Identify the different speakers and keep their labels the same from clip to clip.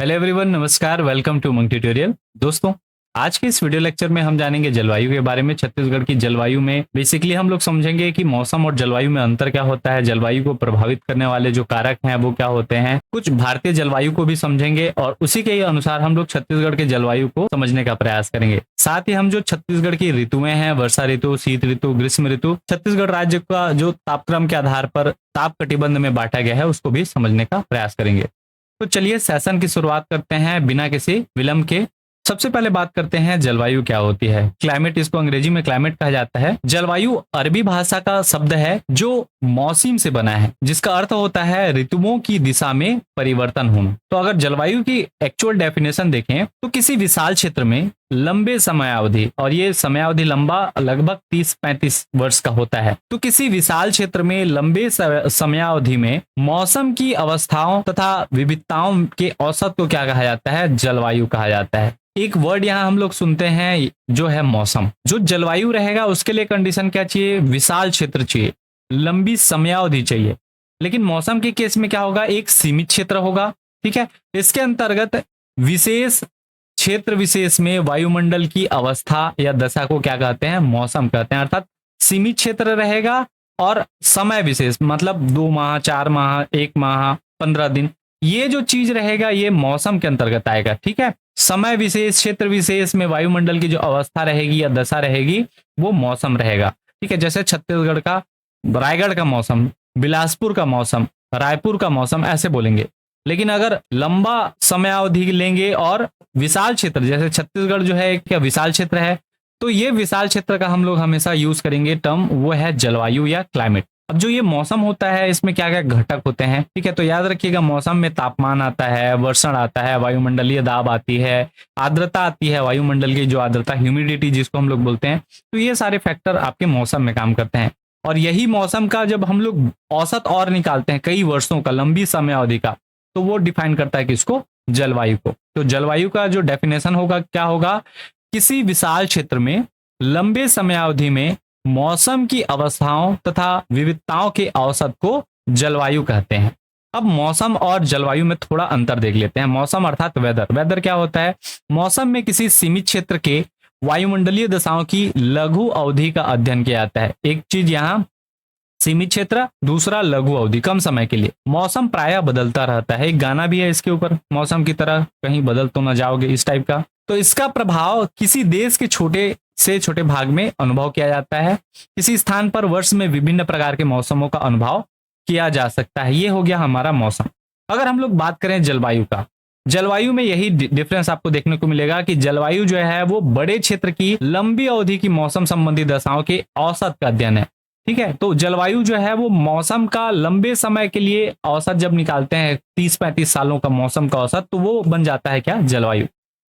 Speaker 1: Hello everyone, नमस्कार। Welcome to Umang tutorial. दोस्तों, आज के इस वीडियो लेक्चर में हम जानेंगे जलवायु के बारे में। छत्तीसगढ़ की जलवायु में बेसिकली हम लोग समझेंगे कि मौसम और जलवायु में अंतर क्या होता है, जलवायु को प्रभावित करने वाले जो कारक हैं वो क्या होते हैं। कुछ भारतीय जलवायु को भी समझेंगे और उसी के अनुसार हम लोग छत्तीसगढ़ के जलवायु को समझने का प्रयास करेंगे। साथ ही हम जो छत्तीसगढ़ की ऋतुएं हैं, वर्षा ऋतु, शीत ऋतु, ग्रीष्म ऋतु, छत्तीसगढ़ राज्य का जो तापक्रम के आधार पर ताप कटिबंध में बांटा गया है उसको भी समझने का प्रयास करेंगे। तो चलिए सेशन की शुरुआत करते हैं बिना किसी विलंब के। सबसे पहले बात करते हैं जलवायु क्या होती है। क्लाइमेट, इसको अंग्रेजी में क्लाइमेट कहा जाता है। जलवायु अरबी भाषा का शब्द है जो मौसम से बना है, जिसका अर्थ होता है ऋतुओं की दिशा में परिवर्तन होना। तो अगर जलवायु की एक्चुअल डेफिनेशन देखें तो किसी विशाल क्षेत्र में लंबे समयावधि, और ये समयावधि लंबा लगभग 30-35 वर्ष का होता है, तो किसी विशाल क्षेत्र में लंबे समयावधि में मौसम की अवस्थाओं तथा विविधताओं के औसत को क्या कहा जाता है? जलवायु कहा जाता है। एक वर्ड यहाँ हम लोग सुनते हैं जो है मौसम। जो जलवायु रहेगा उसके लिए कंडीशन क्या चाहिए? विशाल क्षेत्र चाहिए, लंबी समयावधि चाहिए। लेकिन मौसम के केस में क्या होगा? एक सीमित क्षेत्र होगा। ठीक है, इसके अंतर्गत विशेष क्षेत्र विशेष में वायुमंडल की अवस्था या दशा को क्या कहते हैं? मौसम कहते हैं। अर्थात सीमित क्षेत्र रहेगा और समय विशेष, मतलब 2 माह, 4 माह, 1 माह, 15 दिन, ये जो चीज रहेगा ये मौसम के अंतर्गत आएगा। ठीक है, समय विशेष, क्षेत्र विशेष में वायुमंडल की जो अवस्था रहेगी या दशा रहेगी वो मौसम रहेगा। ठीक है, जैसे छत्तीसगढ़ का, रायगढ़ का मौसम, बिलासपुर का मौसम, रायपुर का मौसम, ऐसे बोलेंगे। लेकिन अगर लंबा समयावधि लेंगे और विशाल क्षेत्र, जैसे छत्तीसगढ़ जो है क्या विशाल क्षेत्र है, तो ये विशाल क्षेत्र का हम लोग हमेशा यूज करेंगे टर्म, वो है जलवायु या क्लाइमेट। अब जो ये मौसम होता है इसमें क्या क्या घटक होते हैं? ठीक है, तो याद रखिएगा, मौसम में तापमान आता है, वर्षण आता है, वायुमंडलीय दाब आती है, आर्द्रता आती है, वायुमंडल की जो आर्द्रता, ह्यूमिडिटी जिसको हम लोग बोलते हैं, तो ये सारे फैक्टर आपके मौसम में काम करते हैं। और यही मौसम का जब हम लोग औसत और निकालते हैं कई वर्षों का, लंबी समयावधि का, तो वो डिफाइन करता है किसको? जलवायु को। तो जलवायु का जो डेफिनेशन होगा क्या होगा? किसी विशाल क्षेत्र में लंबे समयावधि में मौसम की अवस्थाओं तथा विविधताओं के औसत को जलवायु कहते हैं। अब मौसम और जलवायु में थोड़ा अंतर देख लेते हैं। मौसम अर्थात वेदर। वेदर क्या होता है? मौसम में किसी सीमित क्षेत्र के वायुमंडलीय दशाओं की लघु अवधि का अध्ययन किया जाता है। एक चीज यहाँ सीमित क्षेत्र, दूसरा लघु अवधि, कम समय के लिए। मौसम प्रायः बदलता रहता है। एक गाना भी है इसके ऊपर, मौसम की तरह कहीं बदल तो ना जाओगे, इस टाइप का। तो इसका प्रभाव किसी देश के छोटे से छोटे भाग में अनुभव किया जाता है। किसी स्थान पर वर्ष में विभिन्न प्रकार के मौसमों का अनुभव किया जा सकता है। ये हो गया हमारा मौसम। अगर हम लोग बात करें जलवायु का, जलवायु में यही डिफरेंस आपको देखने को मिलेगा कि जलवायु जो है वो बड़े क्षेत्र की लंबी अवधि की मौसम संबंधी दशाओं के औसत का अध्ययन है। ठीक है, तो जलवायु जो है वो मौसम का लंबे समय के लिए औसत जब निकालते हैं, 30-35 सालों का मौसम का औसत, तो वो बन जाता है क्या? जलवायु।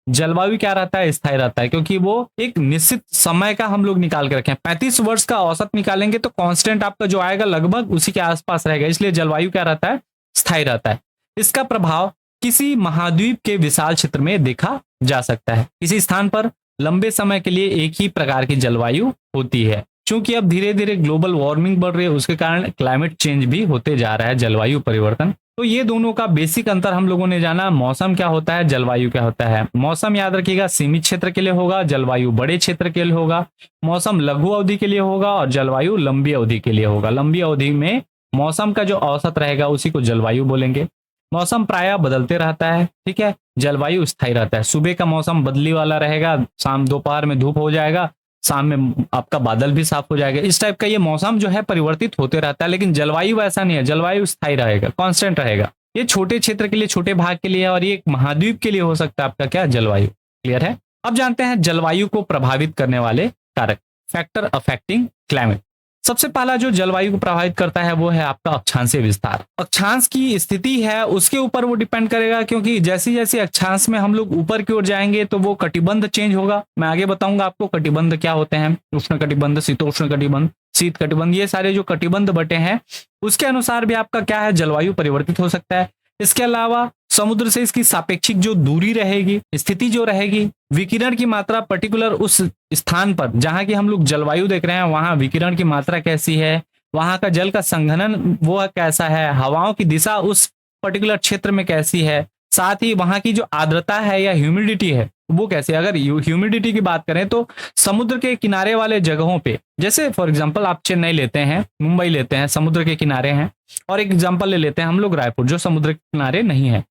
Speaker 1: जलवायु क्या रहता है? स्थायी रहता है, क्योंकि वो एक निश्चित समय का हम लोग निकाल के रखे हैं। 35 वर्ष का औसत निकालेंगे तो कांस्टेंट आपका जो आएगा लगभग उसी के आसपास रहेगा। इसलिए जलवायु क्या रहता है? स्थायी रहता है। इसका प्रभाव किसी महाद्वीप के विशाल क्षेत्र में देखा जा सकता है। किसी स्थान पर लंबे समय के लिए एक ही प्रकार की जलवायु होती है। क्योंकि अब धीरे धीरे ग्लोबल वार्मिंग बढ़ रही है, उसके कारण क्लाइमेट चेंज भी होते जा रहा है, जलवायु परिवर्तन। तो ये दोनों का बेसिक अंतर हम लोगों ने जाना। मौसम क्या होता है, जलवायु क्या होता है। मौसम याद रखिएगा सीमित क्षेत्र के लिए होगा, जलवायु बड़े क्षेत्र के लिए होगा। मौसम लघु अवधि के लिए होगा और जलवायु लंबी अवधि के लिए होगा। लंबी अवधि में मौसम का जो औसत रहेगा उसी को जलवायु बोलेंगे। मौसम प्रायः बदलते रहता है। ठीक है, जलवायु स्थायी रहता है। सुबह का मौसम बदली वाला रहेगा, शाम दोपहर में धूप हो जाएगा, शाम में आपका बादल भी साफ हो जाएगा। इस टाइप का ये मौसम जो है परिवर्तित होते रहता है। लेकिन जलवायु ऐसा नहीं है, जलवायु स्थायी रहेगा, कांस्टेंट रहेगा। ये छोटे क्षेत्र के लिए, छोटे भाग के लिए, और ये एक महाद्वीप के लिए हो सकता है आपका क्या? जलवायु। क्लियर है? अब जानते हैं जलवायु को प्रभावित करने वाले कारक, फैक्टर अफेक्टिंग क्लाइमेट। सबसे पहला जो जलवायु को प्रभावित करता है वो है आपका अक्षांशीय विस्तार। अक्षांश की स्थिति है उसके ऊपर वो डिपेंड करेगा, क्योंकि जैसी जैसी अक्षांश में हम लोग ऊपर की ओर जाएंगे तो वो कटिबंध चेंज होगा। मैं आगे बताऊंगा आपको कटिबंध क्या होते हैं। उष्ण कटिबंध, शीतोष्ण कटिबंध, शीत कटिबंध, ये सारे जो कटिबंध बटे हैं उसके अनुसार भी आपका क्या है? जलवायु परिवर्तित हो सकता है। इसके अलावा समुद्र से इसकी सापेक्षिक जो दूरी रहेगी, स्थिति जो रहेगी, विकिरण की मात्रा पर्टिकुलर उस स्थान पर जहां की हम लोग जलवायु देख रहे हैं वहां विकिरण की मात्रा कैसी है, वहां का जल का संघनन वो कैसा है, हवाओं की दिशा उस पर्टिकुलर क्षेत्र में कैसी है, साथ ही वहां की जो आर्द्रता है या ह्यूमिडिटी है वो कैसे, अगर ह्यूमिडिटी की बात करें तो समुद्र के किनारे वाले जगहों पे, जैसे फॉर एग्जांपल आप चेन्नई लेते हैं, मुंबई लेते हैं, समुद्र के किनारे हैं, और एक एग्जांपल ले लेते हैं हम लोग रायपुर जो समुद्र के किनारे नहीं है।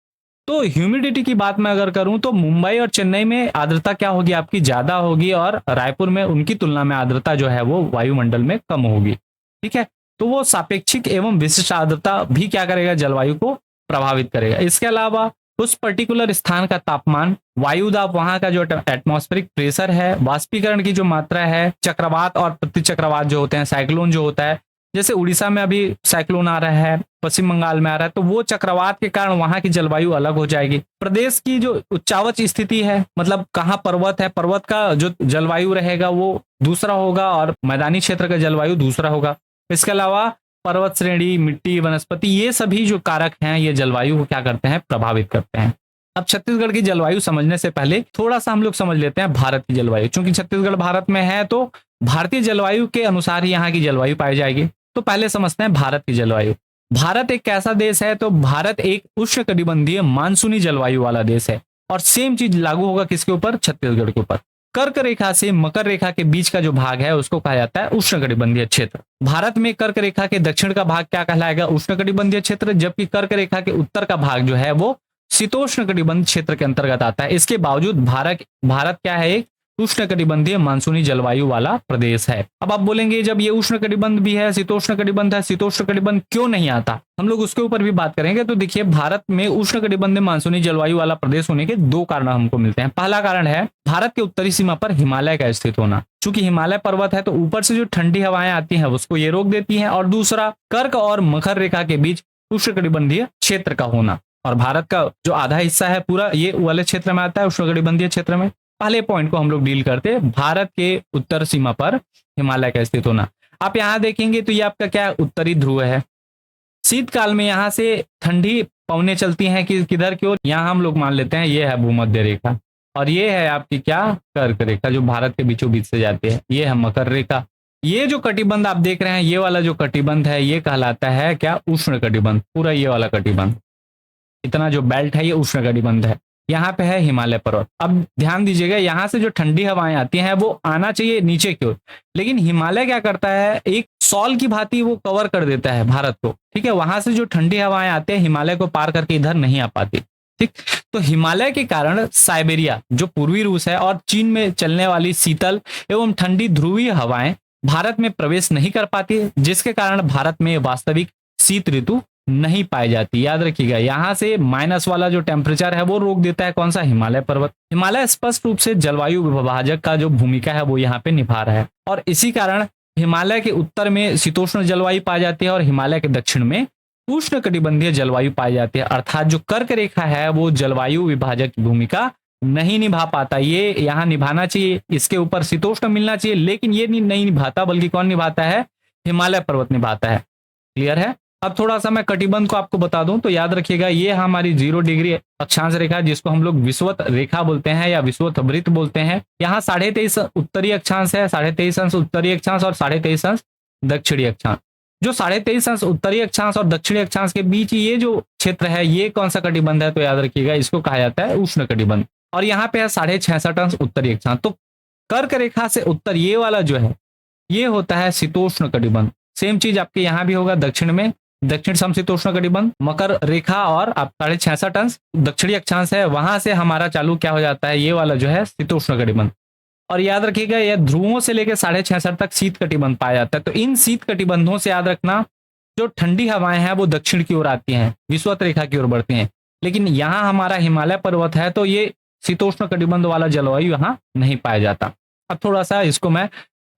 Speaker 1: तो ह्यूमिडिटी की बात मैं अगर करूं तो मुंबई और चेन्नई में आर्द्रता क्या होगी आपकी, ज्यादा होगी, और रायपुर में उनकी तुलना में आर्द्रता जो है वो वायुमंडल में कम होगी। ठीक है, तो वो सापेक्षिक एवं विशिष्ट आर्द्रता भी क्या करेगा, जलवायु को प्रभावित करेगा। इसके अलावा उस पर्टिकुलर स्थान का तापमान, वायु दाब, वहां का जो एटमॉस्फेरिक प्रेशर है, वाष्पीकरण की जो मात्रा है, चक्रवात और प्रतिचक्रवात जो होते हैं, साइक्लोन जो होता है, जैसे उड़ीसा में अभी साइक्लोन आ रहा है, पश्चिम बंगाल में आ रहा है, तो वो चक्रवात के कारण वहां की जलवायु अलग हो जाएगी। प्रदेश की जो उच्चावच स्थिति है, मतलब कहाँ पर्वत है, पर्वत का जो जलवायु रहेगा वो दूसरा होगा और मैदानी क्षेत्र का जलवायु दूसरा होगा। इसके अलावा पर्वत श्रेणी, मिट्टी, वनस्पति, ये सभी जो कारक हैं ये जलवायु को क्या करते हैं, प्रभावित करते हैं। अब छत्तीसगढ़ की जलवायु समझने से पहले थोड़ा सा हम लोग समझ लेते हैं भारत की जलवायु। चूंकि छत्तीसगढ़ भारत में है तो भारतीय जलवायु के अनुसार ही यहाँ की जलवायु पाई जाएगी। तो पहले समझते हैं भारत की जलवायु। भारत एक कैसा देश है, तो भारत एक उष्णकटिबंधीय मानसूनी जलवायु वाला देश है, और सेम चीज लागू होगा किसके ऊपर, छत्तीसगढ़ के ऊपर। कर्क रेखा से मकर रेखा के बीच का जो भाग है उसको कहा जाता है उष्णकटिबंधीय क्षेत्र। भारत में कर्क रेखा के दक्षिण का भाग क्या कहलाएगा, उष्णकटिबंधीय क्षेत्र, जबकि कर्क रेखा के उत्तर का भाग जो है वो शीतोष्णकटिबंध क्षेत्र के अंतर्गत आता है। इसके बावजूद भारत क्या है, एक उष्णकटिबंधीय मानसूनी जलवायु वाला प्रदेश है। अब आप बोलेंगे जब ये उष्णकटिबंध भी है, शीतोष्णकटिबंध है, शीतोष्णकटिबंध क्यों नहीं आता, हम लोग उसके ऊपर भी बात करेंगे। तो देखिए, भारत में उष्णकटिबंधीय मानसूनी जलवायु वाला प्रदेश होने के दो कारण हमको मिलते हैं। पहला कारण है भारत के उत्तरी सीमा पर हिमालय का स्थित होना। चूंकि हिमालय पर्वत है तो ऊपर से जो ठंडी हवाएं आती हैं उसको ये रोक देती हैं, और दूसरा कर्क और मकर रेखा के बीच उष्णकटिबंधीय क्षेत्र का होना, और भारत का जो आधा हिस्सा है पूरा ये वाले क्षेत्र में आता है, उष्णकटिबंधीय क्षेत्र में। पहले पॉइंट को हम लोग डील करते हैं, भारत के उत्तर सीमा पर हिमालय का स्थित होना। आप यहां देखेंगे तो ये आपका क्या उत्तरी ध्रुव है। शीतकाल में यहां से ठंडी पवनें चलती हैं कि किधर की ओर, यहां हम लोग मान लेते हैं ये है भूमध्य रेखा, और ये है आपकी क्या, कर्क रेखा, जो भारत के बीचों बीच से जाती है। ये है मकर रेखा। ये जो कटिबंध आप देख रहे हैं, ये वाला जो कटिबंध है ये कहलाता है क्या, उष्ण कटिबंध। पूरा ये वाला कटिबंध, इतना जो बेल्ट है ये उष्ण कटिबंध है। यहाँ पे है हिमालय पर्वत। अब ध्यान दीजिएगा, यहाँ से जो ठंडी हवाएं आती हैं वो आना चाहिए नीचे की ओर, लेकिन हिमालय क्या करता है, एक सॉल की भांति वो कवर कर देता है भारत को। ठीक है, वहां से जो ठंडी हवाएं आती है हिमालय को पार करके इधर नहीं आ पाती। ठीक, तो हिमालय के कारण साइबेरिया जो पूर्वी रूस है और चीन में चलने वाली शीतल एवं ठंडी ध्रुवीय हवाएं भारत में प्रवेश नहीं कर पाती, जिसके कारण भारत में वास्तविक शीत ऋतु नहीं पाई जाती। याद रखिएगा, यहां से माइनस वाला जो टेम्परेचर है वो रोक देता है कौन सा, हिमालय पर्वत। हिमालय स्पष्ट रूप से जलवायु विभाजक का जो भूमिका है वो यहाँ पे निभा रहा है, और इसी कारण हिमालय के उत्तर में शीतोष्ण जलवायु पाई जाती है और हिमालय के दक्षिण में उष्णकटिबंधीय जलवायु पाई जाती है। अर्थात जो कर्क रेखा है वो जलवायु विभाजक की भूमिका नहीं निभा पाता। ये यहाँ निभाना चाहिए, इसके ऊपर शीतोष्ण मिलना चाहिए, लेकिन ये नहीं निभाता, बल्कि कौन निभाता है, हिमालय पर्वत निभाता है। क्लियर है। अब थोड़ा सा मैं कटिबंध को आपको बता दूं तो याद रखिएगा, ये हमारी 0 डिग्री अक्षांश रेखा जिसको हम लोग विषुवत रेखा बोलते हैं या विषुवत वृत्त बोलते हैं। यहाँ 23.5 उत्तरी अक्षांश है, 23.5 अंश उत्तरी अक्षांश और 23.5 अंश दक्षिणी अक्षांश। जो 23.5 अंश उत्तरी अक्षांश और दक्षिणी अक्षांश के बीच ये जो क्षेत्र है ये कौन सा कटिबंध है, तो याद रखिएगा इसको कहा जाता है उष्ण कटिबंध। और यहाँ पे है 66.5 अंश उत्तरी अक्षांश। तो कर्क रेखा से उत्तर ये वाला जो है ये होता है शीतोष्ण कटिबंध। सेम चीज आपके यहाँ भी होगा, दक्षिण में दक्षिण समशीतोष्ण कटिबंध, मकर रेखा और आप 66.5 अंश दक्षिणी अक्षांश है, वहां से हमारा चालू क्या हो जाता है, ये वाला जो है शीतोष्ण कटिबंध। और याद रखिएगा यह ध्रुवों से लेकर 66.5 तक शीत कटिबंध पाया जाता है। तो इन शीत कटिबंधों से याद रखना, जो ठंडी हवाएं हैं वो दक्षिण की ओर आती हैं, विषुवत रेखा की ओर बढ़ती हैं, लेकिन यहाँ हमारा हिमालय पर्वत है तो ये शीतोष्ण कटिबंध वाला जलवायु यहाँ नहीं पाया जाता। अब थोड़ा सा इसको मैं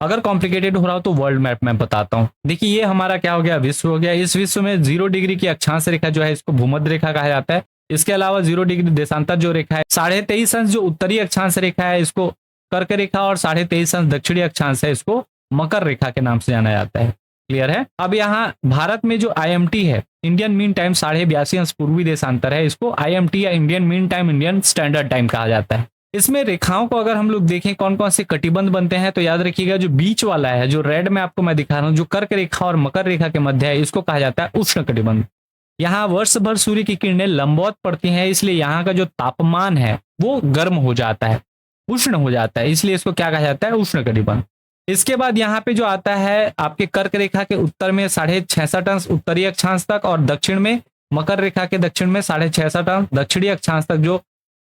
Speaker 1: अगर कॉम्प्लिकेटेड हो रहा हो तो वर्ल्ड मैप में बताता हूँ। देखिए ये हमारा क्या हो गया, विश्व हो गया। इस विश्व में 0 डिग्री की अक्षांश रेखा जो है इसको भूमध्य रेखा कहा जाता है। इसके अलावा 0 डिग्री देशांतर जो रेखा है, 23.5 अंश जो उत्तरी अक्षांश रेखा है इसको कर्क रेखा, और 23.5 अंश दक्षिणी अक्षांश है इसको मकर रेखा के नाम से जाना जाता है। क्लियर है। अब यहाँ भारत में जो IMT है, इंडियन मीन टाइम 82.5 अंश पूर्वी देशांतर है, इसको IMT या Indian mean time, Indian standard time कहा जाता है। इसमें रेखाओं को अगर हम लोग देखें कौन कौन से कटिबंध बनते हैं, तो याद रखिएगा जो बीच वाला है, जो रेड में आपको मैं दिखा रहा हूं, जो कर्क रेखा और मकर रेखा के मध्य है, इसको कहा जाता है उष्ण कटिबंध। यहाँ वर्ष भर सूर्य की किरणें लंबवत पड़ती हैं, इसलिए यहाँ का जो तापमान है वो गर्म हो जाता है, उष्ण हो जाता है, इसलिए इसको क्या कहा जाता है, उष्णकटिबंध। इसके बाद यहाँ पे जो आता है आपके कर्क रेखा के उत्तर में 66.5 अंश उत्तरी अक्षांश तक और दक्षिण में मकर रेखा के दक्षिण में 66.5 अंश दक्षिणी अक्षांश तक जो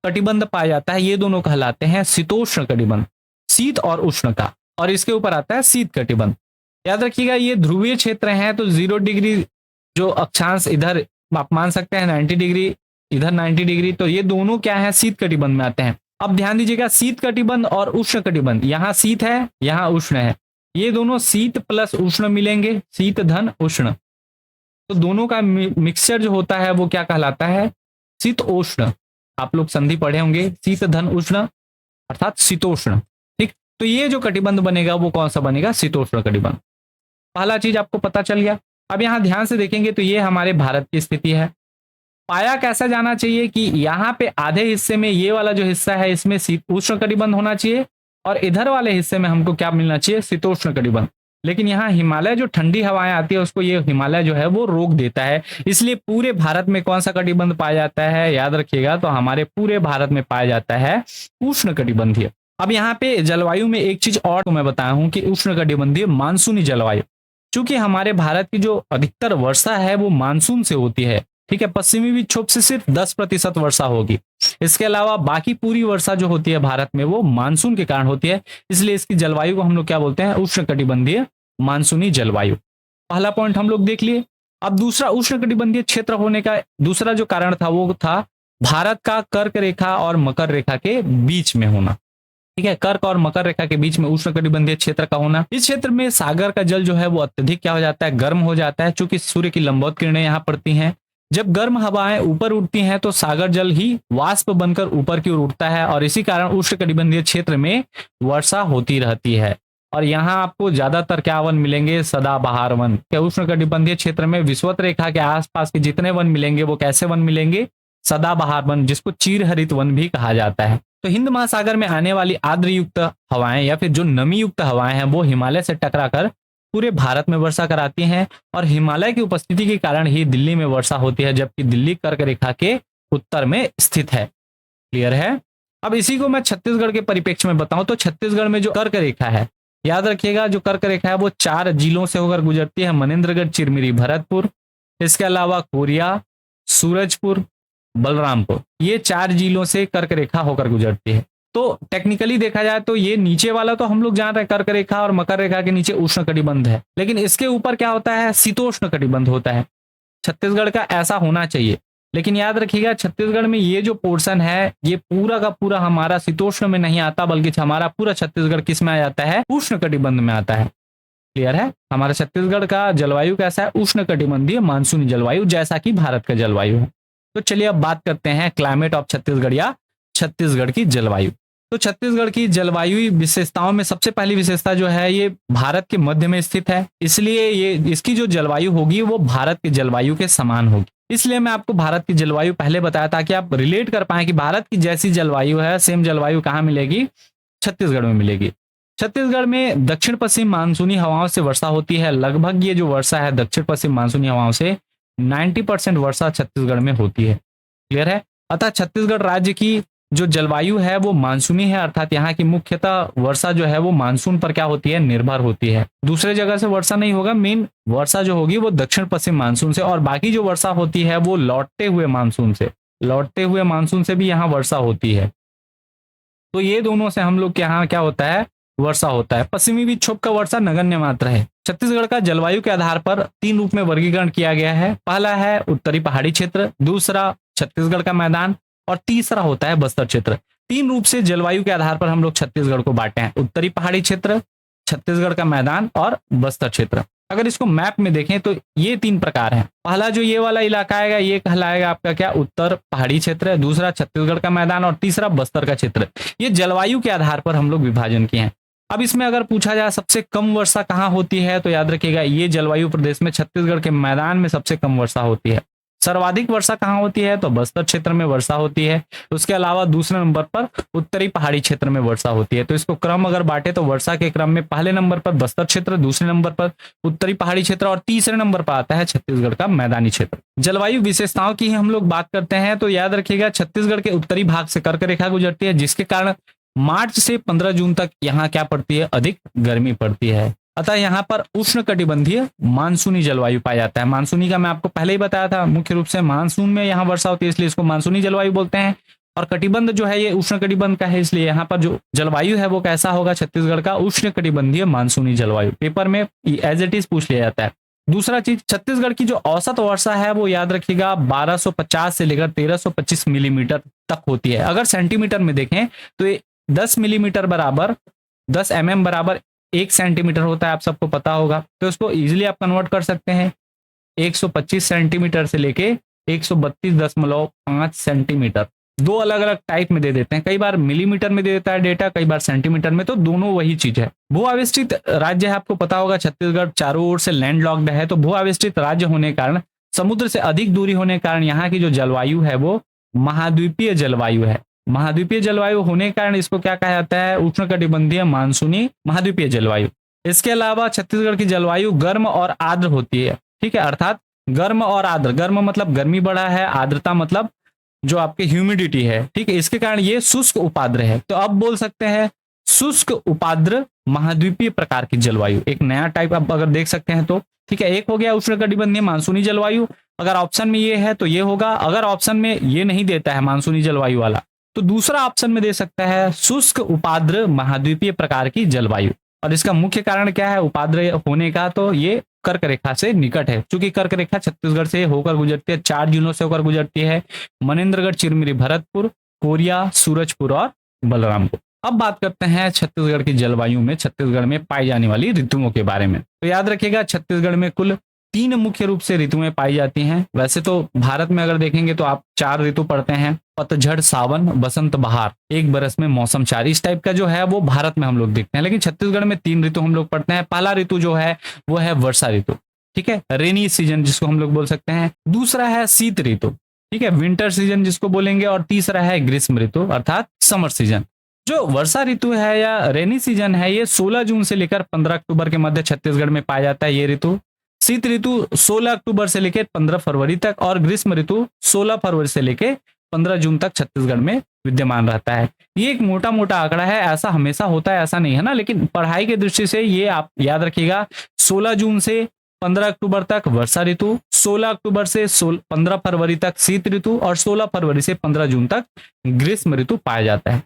Speaker 1: कटिबंध पाया जाता है, ये दोनों कहलाते हैं शीतोष्ण कटिबंध, शीत और उष्ण का। और इसके ऊपर आता है शीत कटिबंध। याद रखिएगा ये ध्रुवीय क्षेत्र हैं, तो 0 डिग्री जो अक्षांश इधर आप मान सकते हैं 90 डिग्री, इधर 90 डिग्री, तो ये दोनों क्या है, शीत कटिबंध में आते हैं। अब ध्यान दीजिएगा शीत कटिबंध और उष्ण कटिबंध, यहाँ शीत है यहाँ उष्ण है, ये दोनों शीत प्लस उष्ण मिलेंगे, शीत धन उष्ण, तो दोनों का मिक्सचर जो होता है वो क्या कहलाता है, शीतोष्ण। आप लोग संधि पढ़े होंगे, शीत धन उष्ण अर्थात शीतोष्ण। ठीक, तो ये जो कटिबंध बनेगा वो कौन सा बनेगा, शीतोष्ण कटिबंध। पहला चीज आपको पता चल गया। अब यहाँ ध्यान से देखेंगे तो ये हमारे भारत की स्थिति है। पाया कैसा जाना चाहिए कि यहाँ पे आधे हिस्से में ये वाला जो हिस्सा है इसमें उष्ण कटिबंध होना चाहिए और इधर वाले हिस्से में हमको क्या मिलना चाहिए, शीतोष्ण कटिबंध। लेकिन यहाँ हिमालय जो ठंडी हवाएं आती है उसको ये हिमालय जो है वो रोक देता है, इसलिए पूरे भारत में कौन सा कटिबंध पाया जाता है, याद रखिएगा, तो हमारे पूरे भारत में पाया जाता है उष्ण कटिबंधीय। अब यहाँ पे जलवायु में एक चीज और मैं बताया हूं कि उष्ण कटिबंधीय मानसूनी जलवायु, चूंकि हमारे भारत की जो अधिकतर वर्षा है वो मानसून से होती है। ठीक है, पश्चिमी विक्षोभ से सिर्फ 10% वर्षा होगी, इसके अलावा बाकी पूरी वर्षा जो होती है भारत में वो मानसून के कारण होती है, इसलिए इसकी जलवायु को हम लोग क्या बोलते हैं, उष्ण कटिबंधीय मानसूनी जलवायु। पहला पॉइंट हम लोग देख लिए। अब दूसरा उष्ण कटिबंधीय क्षेत्र होने का दूसरा जो कारण था वो था भारत का कर्क रेखा और मकर रेखा के बीच में होना। ठीक है, कर्क और मकर रेखा के बीच में उष्ण कटिबंधीय क्षेत्र का होना। इस क्षेत्र में सागर का जल जो है वो अत्यधिक क्या हो जाता है, गर्म हो जाता है, चूंकि सूर्य की लंबवत किरणें यहाँ पड़ती हैं। जब गर्म हवाएं ऊपर उठती हैं तो सागर जल ही वाष्प बनकर ऊपर की ओर उठता है और इसी कारण उष्ण कटिबंधीय क्षेत्र में वर्षा होती रहती है। और यहाँ आपको ज्यादातर क्या वन मिलेंगे, सदाबहार वन। क्या उष्ण कटिबंधीय क्षेत्र में विषुवत रेखा के आसपास के जितने वन मिलेंगे वो कैसे वन मिलेंगे, सदाबहार वन, जिसको चीर हरित वन भी कहा जाता है। तो हिंद महासागर में आने वाली आर्द्र युक्त हवाएं या फिर जो नमी युक्त हवाएं हैं वो हिमालय से टकराकर पूरे भारत में वर्षा कराती हैं और हिमालय की उपस्थिति के कारण ही दिल्ली में वर्षा होती है, जबकि दिल्ली कर्क रेखा के उत्तर में स्थित है। क्लियर है। अब इसी को मैं छत्तीसगढ़ के परिप्रेक्ष्य में बताऊं तो छत्तीसगढ़ में जो कर्क रेखा है, याद रखिएगा, जो कर्क रेखा है वो 4 जिलों से होकर गुजरती है, मनेन्द्रगढ़, चिरमिरी, भरतपुर, इसके अलावा कोरिया, सूरजपुर, बलरामपुर, ये 4 जिलों से कर्क रेखा होकर गुजरती है। तो टेक्निकली देखा जाए तो ये नीचे वाला तो हम लोग जान रहे हैं कर्क रेखा और मकर रेखा के नीचे उष्ण कटिबंध है, लेकिन इसके ऊपर क्या होता है, शीतोष्ण कटिबंध होता है। छत्तीसगढ़ का ऐसा होना चाहिए, लेकिन याद रखिएगा छत्तीसगढ़ में ये जो पोर्शन है ये पूरा का पूरा हमारा शीतोष्ण में नहीं आता, बल्कि हमारा पूरा छत्तीसगढ़ किस में आ जाता है, उष्ण कटिबंध में आता है। क्लियर है। हमारा छत्तीसगढ़ का जलवायु कैसा है, उष्ण कटिबंधीय मानसूनी जलवायु, जैसा कि भारत का जलवायु है। तो चलिए अब बात करते हैं क्लाइमेट ऑफ छत्तीसगढ़ या छत्तीसगढ़ की जलवायु। तो छत्तीसगढ़ की जलवायु विशेषताओं में सबसे पहली विशेषता जो है ये भारत के मध्य में स्थित है, इसलिए ये इसकी जो जलवायु होगी वो भारत की जलवायु के समान होगी। इसलिए मैं आपको भारत की जलवायु पहले बताया ताकि आप रिलेट कर पाए कि भारत की जैसी जलवायु है सेम जलवायु कहाँ मिलेगी, छत्तीसगढ़ में मिलेगी। छत्तीसगढ़ में दक्षिण पश्चिम मानसूनी हवाओं से वर्षा होती है। लगभग ये जो वर्षा है दक्षिण पश्चिम मानसूनी हवाओं से 90% वर्षा छत्तीसगढ़ में होती है। क्लियर है। अतः छत्तीसगढ़ राज्य की जो जलवायु है वो मानसूनी है, अर्थात यहाँ की मुख्यतः वर्षा जो है वो मानसून पर क्या होती है, निर्भर होती है। दूसरे जगह से वर्षा नहीं होगा, मेन वर्षा जो होगी वो दक्षिण पश्चिम मानसून से, और बाकी जो वर्षा होती है वो लौटते हुए मानसून से भी यहाँ वर्षा होती है। तो ये दोनों से हम लोग के यहाँ क्या होता है, वर्षा होता है। पश्चिमी विक्षोभ का वर्षा नगण्य मात्रा है। छत्तीसगढ़ का जलवायु के आधार पर 3 रूप में वर्गीकरण किया गया है। पहला है उत्तरी पहाड़ी क्षेत्र, दूसरा छत्तीसगढ़ का मैदान और तीसरा होता है बस्तर क्षेत्र। 3 रूप से जलवायु के आधार पर हम लोग छत्तीसगढ़ को बांटे हैं, उत्तरी पहाड़ी क्षेत्र, छत्तीसगढ़ का मैदान और बस्तर क्षेत्र। अगर इसको मैप में देखें तो ये 3 प्रकार हैं। पहला जो ये वाला इलाका आएगा ये कहलाएगा आपका क्या, उत्तर पहाड़ी क्षेत्र है, दूसरा छत्तीसगढ़ का मैदान और तीसरा बस्तर का क्षेत्र। ये जलवायु के आधार पर हम लोग विभाजन किए हैं। अब इसमें अगर पूछा जाए सबसे कम वर्षा कहाँ होती है, तो याद रखिएगा ये जलवायु प्रदेश में छत्तीसगढ़ के मैदान में सबसे कम वर्षा होती है। सर्वाधिक वर्षा कहाँ होती है, तो बस्तर क्षेत्र में वर्षा होती है। उसके अलावा दूसरे नंबर पर उत्तरी पहाड़ी क्षेत्र में वर्षा होती है। तो इसको क्रम अगर बांटे तो वर्षा के क्रम में पहले नंबर पर बस्तर क्षेत्र, दूसरे नंबर पर उत्तरी पहाड़ी क्षेत्र और तीसरे नंबर पर आता है छत्तीसगढ़ का मैदानी क्षेत्र। जलवायु विशेषताओं की हम लोग बात करते हैं तो याद रखिएगा छत्तीसगढ़ के उत्तरी भाग से कर्क रेखा गुजरती है, जिसके कारण मार्च से 15 जून तक यहाँ क्या पड़ती है, अधिक गर्मी पड़ती है। अतः यहाँ पर उष्णकटिबंधीय मानसूनी जलवायु पाया जाता है। मानसूनी का मैं आपको पहले ही बताया था, मुख्य रूप से मानसून में यहाँ वर्षा होती है, इसलिए इसको मानसूनी जलवायु बोलते हैं। और कटिबंध जो है ये उष्णकटिबंध का है, इसलिए यहाँ पर जो जलवायु है वो कैसा होगा छत्तीसगढ़ का, उष्णकटिबंधीय मानसूनी जलवायु। पेपर में एज इट इज पूछ लिया जाता है। दूसरा चीज, छत्तीसगढ़ की जो औसत वर्षा है वो याद रखिएगा 1250 से लेकर 1325 मिलीमीटर तक होती है। अगर सेंटीमीटर में देखें तो ये 10 मिलीमीटर बराबर 10 mm बराबर 1 सेंटीमीटर होता है, आप सबको पता होगा। तो इसको इजीली आप कन्वर्ट कर सकते हैं 125 सेंटीमीटर से लेके 132.5 सेंटीमीटर। दो अलग अलग टाइप में दे देते हैं, कई बार मिलीमीटर में दे देता है डेटा, कई बार सेंटीमीटर में, तो दोनों वही चीज है। भू आविष्टित राज्य है, आपको पता होगा छत्तीसगढ़ चारों ओर से लैंड लॉक्ड है। तो भू आविष्टित राज्य होने के कारण, समुद्र से अधिक दूरी होने के कारण यहाँ की जो जलवायु है वो महाद्वीपीय जलवायु है। महाद्वीपीय जलवायु होने के कारण इसको क्या कहा जाता है, उष्णकटिबंधीय मानसूनी महाद्वीपीय जलवायु। इसके अलावा छत्तीसगढ़ की जलवायु गर्म और आर्द्र होती है, ठीक है, अर्थात गर्म और आर्द्र। गर्म मतलब गर्मी बढ़ा है, आर्द्रता मतलब जो आपके ह्यूमिडिटी है, ठीक है, इसके कारण ये शुष्क उपाद्र है। तो अब बोल सकते हैं शुष्क उपाद्र महाद्वीपीय प्रकार की जलवायु, एक नया टाइप आप अगर देख सकते हैं तो, ठीक है। एक हो गया उष्णकटिबंधीय मानसूनी जलवायु, अगर ऑप्शन में ये है तो ये होगा। अगर ऑप्शन में ये नहीं देता है मानसूनी जलवायु वाला, तो दूसरा ऑप्शन में दे सकता है शुष्क उपाद्र महाद्वीपीय प्रकार की जलवायु। और इसका मुख्य कारण क्या है उपाद्र होने का, तो ये कर्क रेखा से निकट है। क्योंकि कर्क रेखा छत्तीसगढ़ से होकर गुजरती है, 4 जिलों से होकर गुजरती है, मनेन्द्रगढ़, चिरमिरी, भरतपुर, कोरिया, सूरजपुर और बलरामपुर। अब बात करते हैं छत्तीसगढ़ की जलवायु में छत्तीसगढ़ में पाई जाने वाली ऋतुओं के बारे में। तो याद रखिएगा छत्तीसगढ़ में कुल 3 मुख्य रूप से ऋतुएं पाई जाती हैं। वैसे तो भारत में अगर देखेंगे तो आप 4 ऋतु पढ़ते हैं, पतझड़, सावन, बसंत, बहार, एक बरस में मौसम 4, इस टाइप का जो है वो भारत में हम लोग देखते हैं। लेकिन छत्तीसगढ़ में 3 ऋतु हम लोग पढ़ते हैं। पहला ऋतु जो है वो है वर्षा ऋतु, ठीक है, रेनी सीजन जिसको हम लोग बोल सकते हैं। दूसरा है शीत ऋतु, ठीक है, विंटर सीजन जिसको बोलेंगे। और तीसरा है ग्रीष्म ऋतु अर्थात समर सीजन। जो वर्षा ऋतु है या रेनी सीजन है ये 16 जून से लेकर 15 अक्टूबर के मध्य छत्तीसगढ़ में पाया जाता है ये ऋतु। शीत ऋतु 16 अक्टूबर से लेकर 15 फरवरी तक और ग्रीष्म ऋतु 16 फरवरी से लेकर 15 जून तक छत्तीसगढ़ में विद्यमान रहता है। ये एक मोटा मोटा आंकड़ा है, ऐसा हमेशा होता है ऐसा नहीं है ना, लेकिन पढ़ाई की दृष्टि से ये आप याद रखिएगा 16 जून से 15 अक्टूबर तक वर्षा ऋतु, 16 अक्टूबर से 15 फरवरी तक शीत ऋतु और 16 फरवरी से 15 जून तक ग्रीष्म ऋतु पाया जाता है।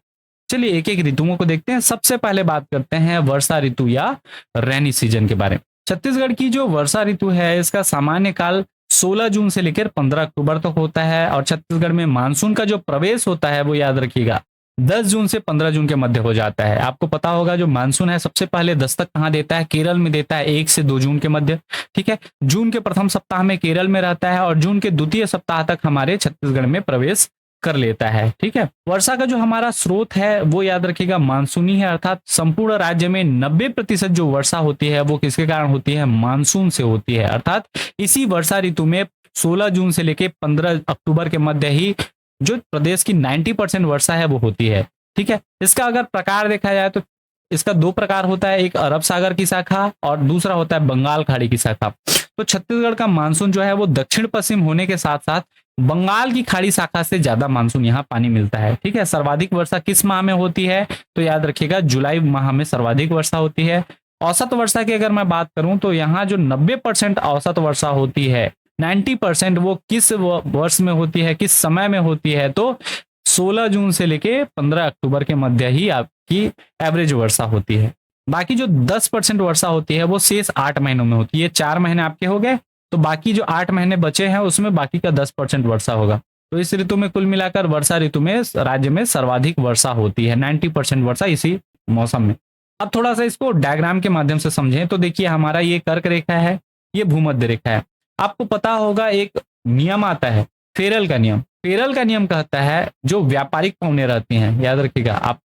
Speaker 1: चलिए एक एक ऋतुओं को देखते हैं। सबसे पहले बात करते हैं वर्षा ऋतु या रेनी सीजन के बारे में। छत्तीसगढ़ की जो वर्षा ऋतु है इसका सामान्य काल 16 जून से लेकर 15 अक्टूबर तक होता है और छत्तीसगढ़ में मानसून का जो प्रवेश होता है वो याद रखिएगा 10 जून से 15 जून के मध्य हो जाता है। आपको पता होगा जो मानसून है सबसे पहले दस्तक कहाँ देता है, केरल में देता है 1 से 2 जून के मध्य, ठीक है। जून के प्रथम सप्ताह में केरल में रहता है और जून के द्वितीय सप्ताह तक हमारे छत्तीसगढ़ में प्रवेश कर लेता है, ठीक है। वर्षा का जो हमारा स्रोत है वो याद रखिएगा मानसूनी है, अर्थात संपूर्ण राज्य में 90% जो वर्षा होती है वो किसके कारण होती है, मानसून से होती है। अर्थात इसी वर्षा ऋतु में 16 जून से लेकर 15 अक्टूबर के मध्य ही जो प्रदेश की 90% वर्षा है वो होती है, ठीक है। इसका अगर प्रकार देखा जाए तो इसका 2 प्रकार होता है, एक अरब सागर की शाखा और दूसरा होता है बंगाल खाड़ी की शाखा। तो छत्तीसगढ़ का मानसून जो है वो दक्षिण पश्चिम होने के साथ साथ बंगाल की खाड़ी शाखा से ज्यादा मानसून यहाँ पानी मिलता है, ठीक है। सर्वाधिक वर्षा किस माह में होती है, तो याद रखिएगा जुलाई माह में सर्वाधिक वर्षा होती है। औसत वर्षा की अगर मैं बात करूं तो यहाँ जो 90% औसत वर्षा होती है, 90% वो किस वर्ष में होती है, किस समय में होती है, तो 16 जून से लेके 15 अक्टूबर के मध्य ही आपकी एवरेज वर्षा होती है। बाकी जो 10% वर्षा होती है वो शेष 8 महीनों में होती है। 4 महीने आपके हो गए, तो बाकी जो 8 महीने बचे हैं उसमें बाकी का 10% वर्षा होगा। तो इस ऋतु में कुल मिलाकर वर्षा ऋतु में राज्य में सर्वाधिक वर्षा होती है, 90% वर्षा इसी मौसम में। अब थोड़ा सा इसको डायग्राम के माध्यम से समझें तो देखिए हमारा ये कर्क रेखा है, ये भूमध्य रेखा है। आपको पता होगा एक नियम आता है फेरल का नियम। फेरल का नियम कहता है जो व्यापारिक पौने रहते हैं, याद रखिएगा आप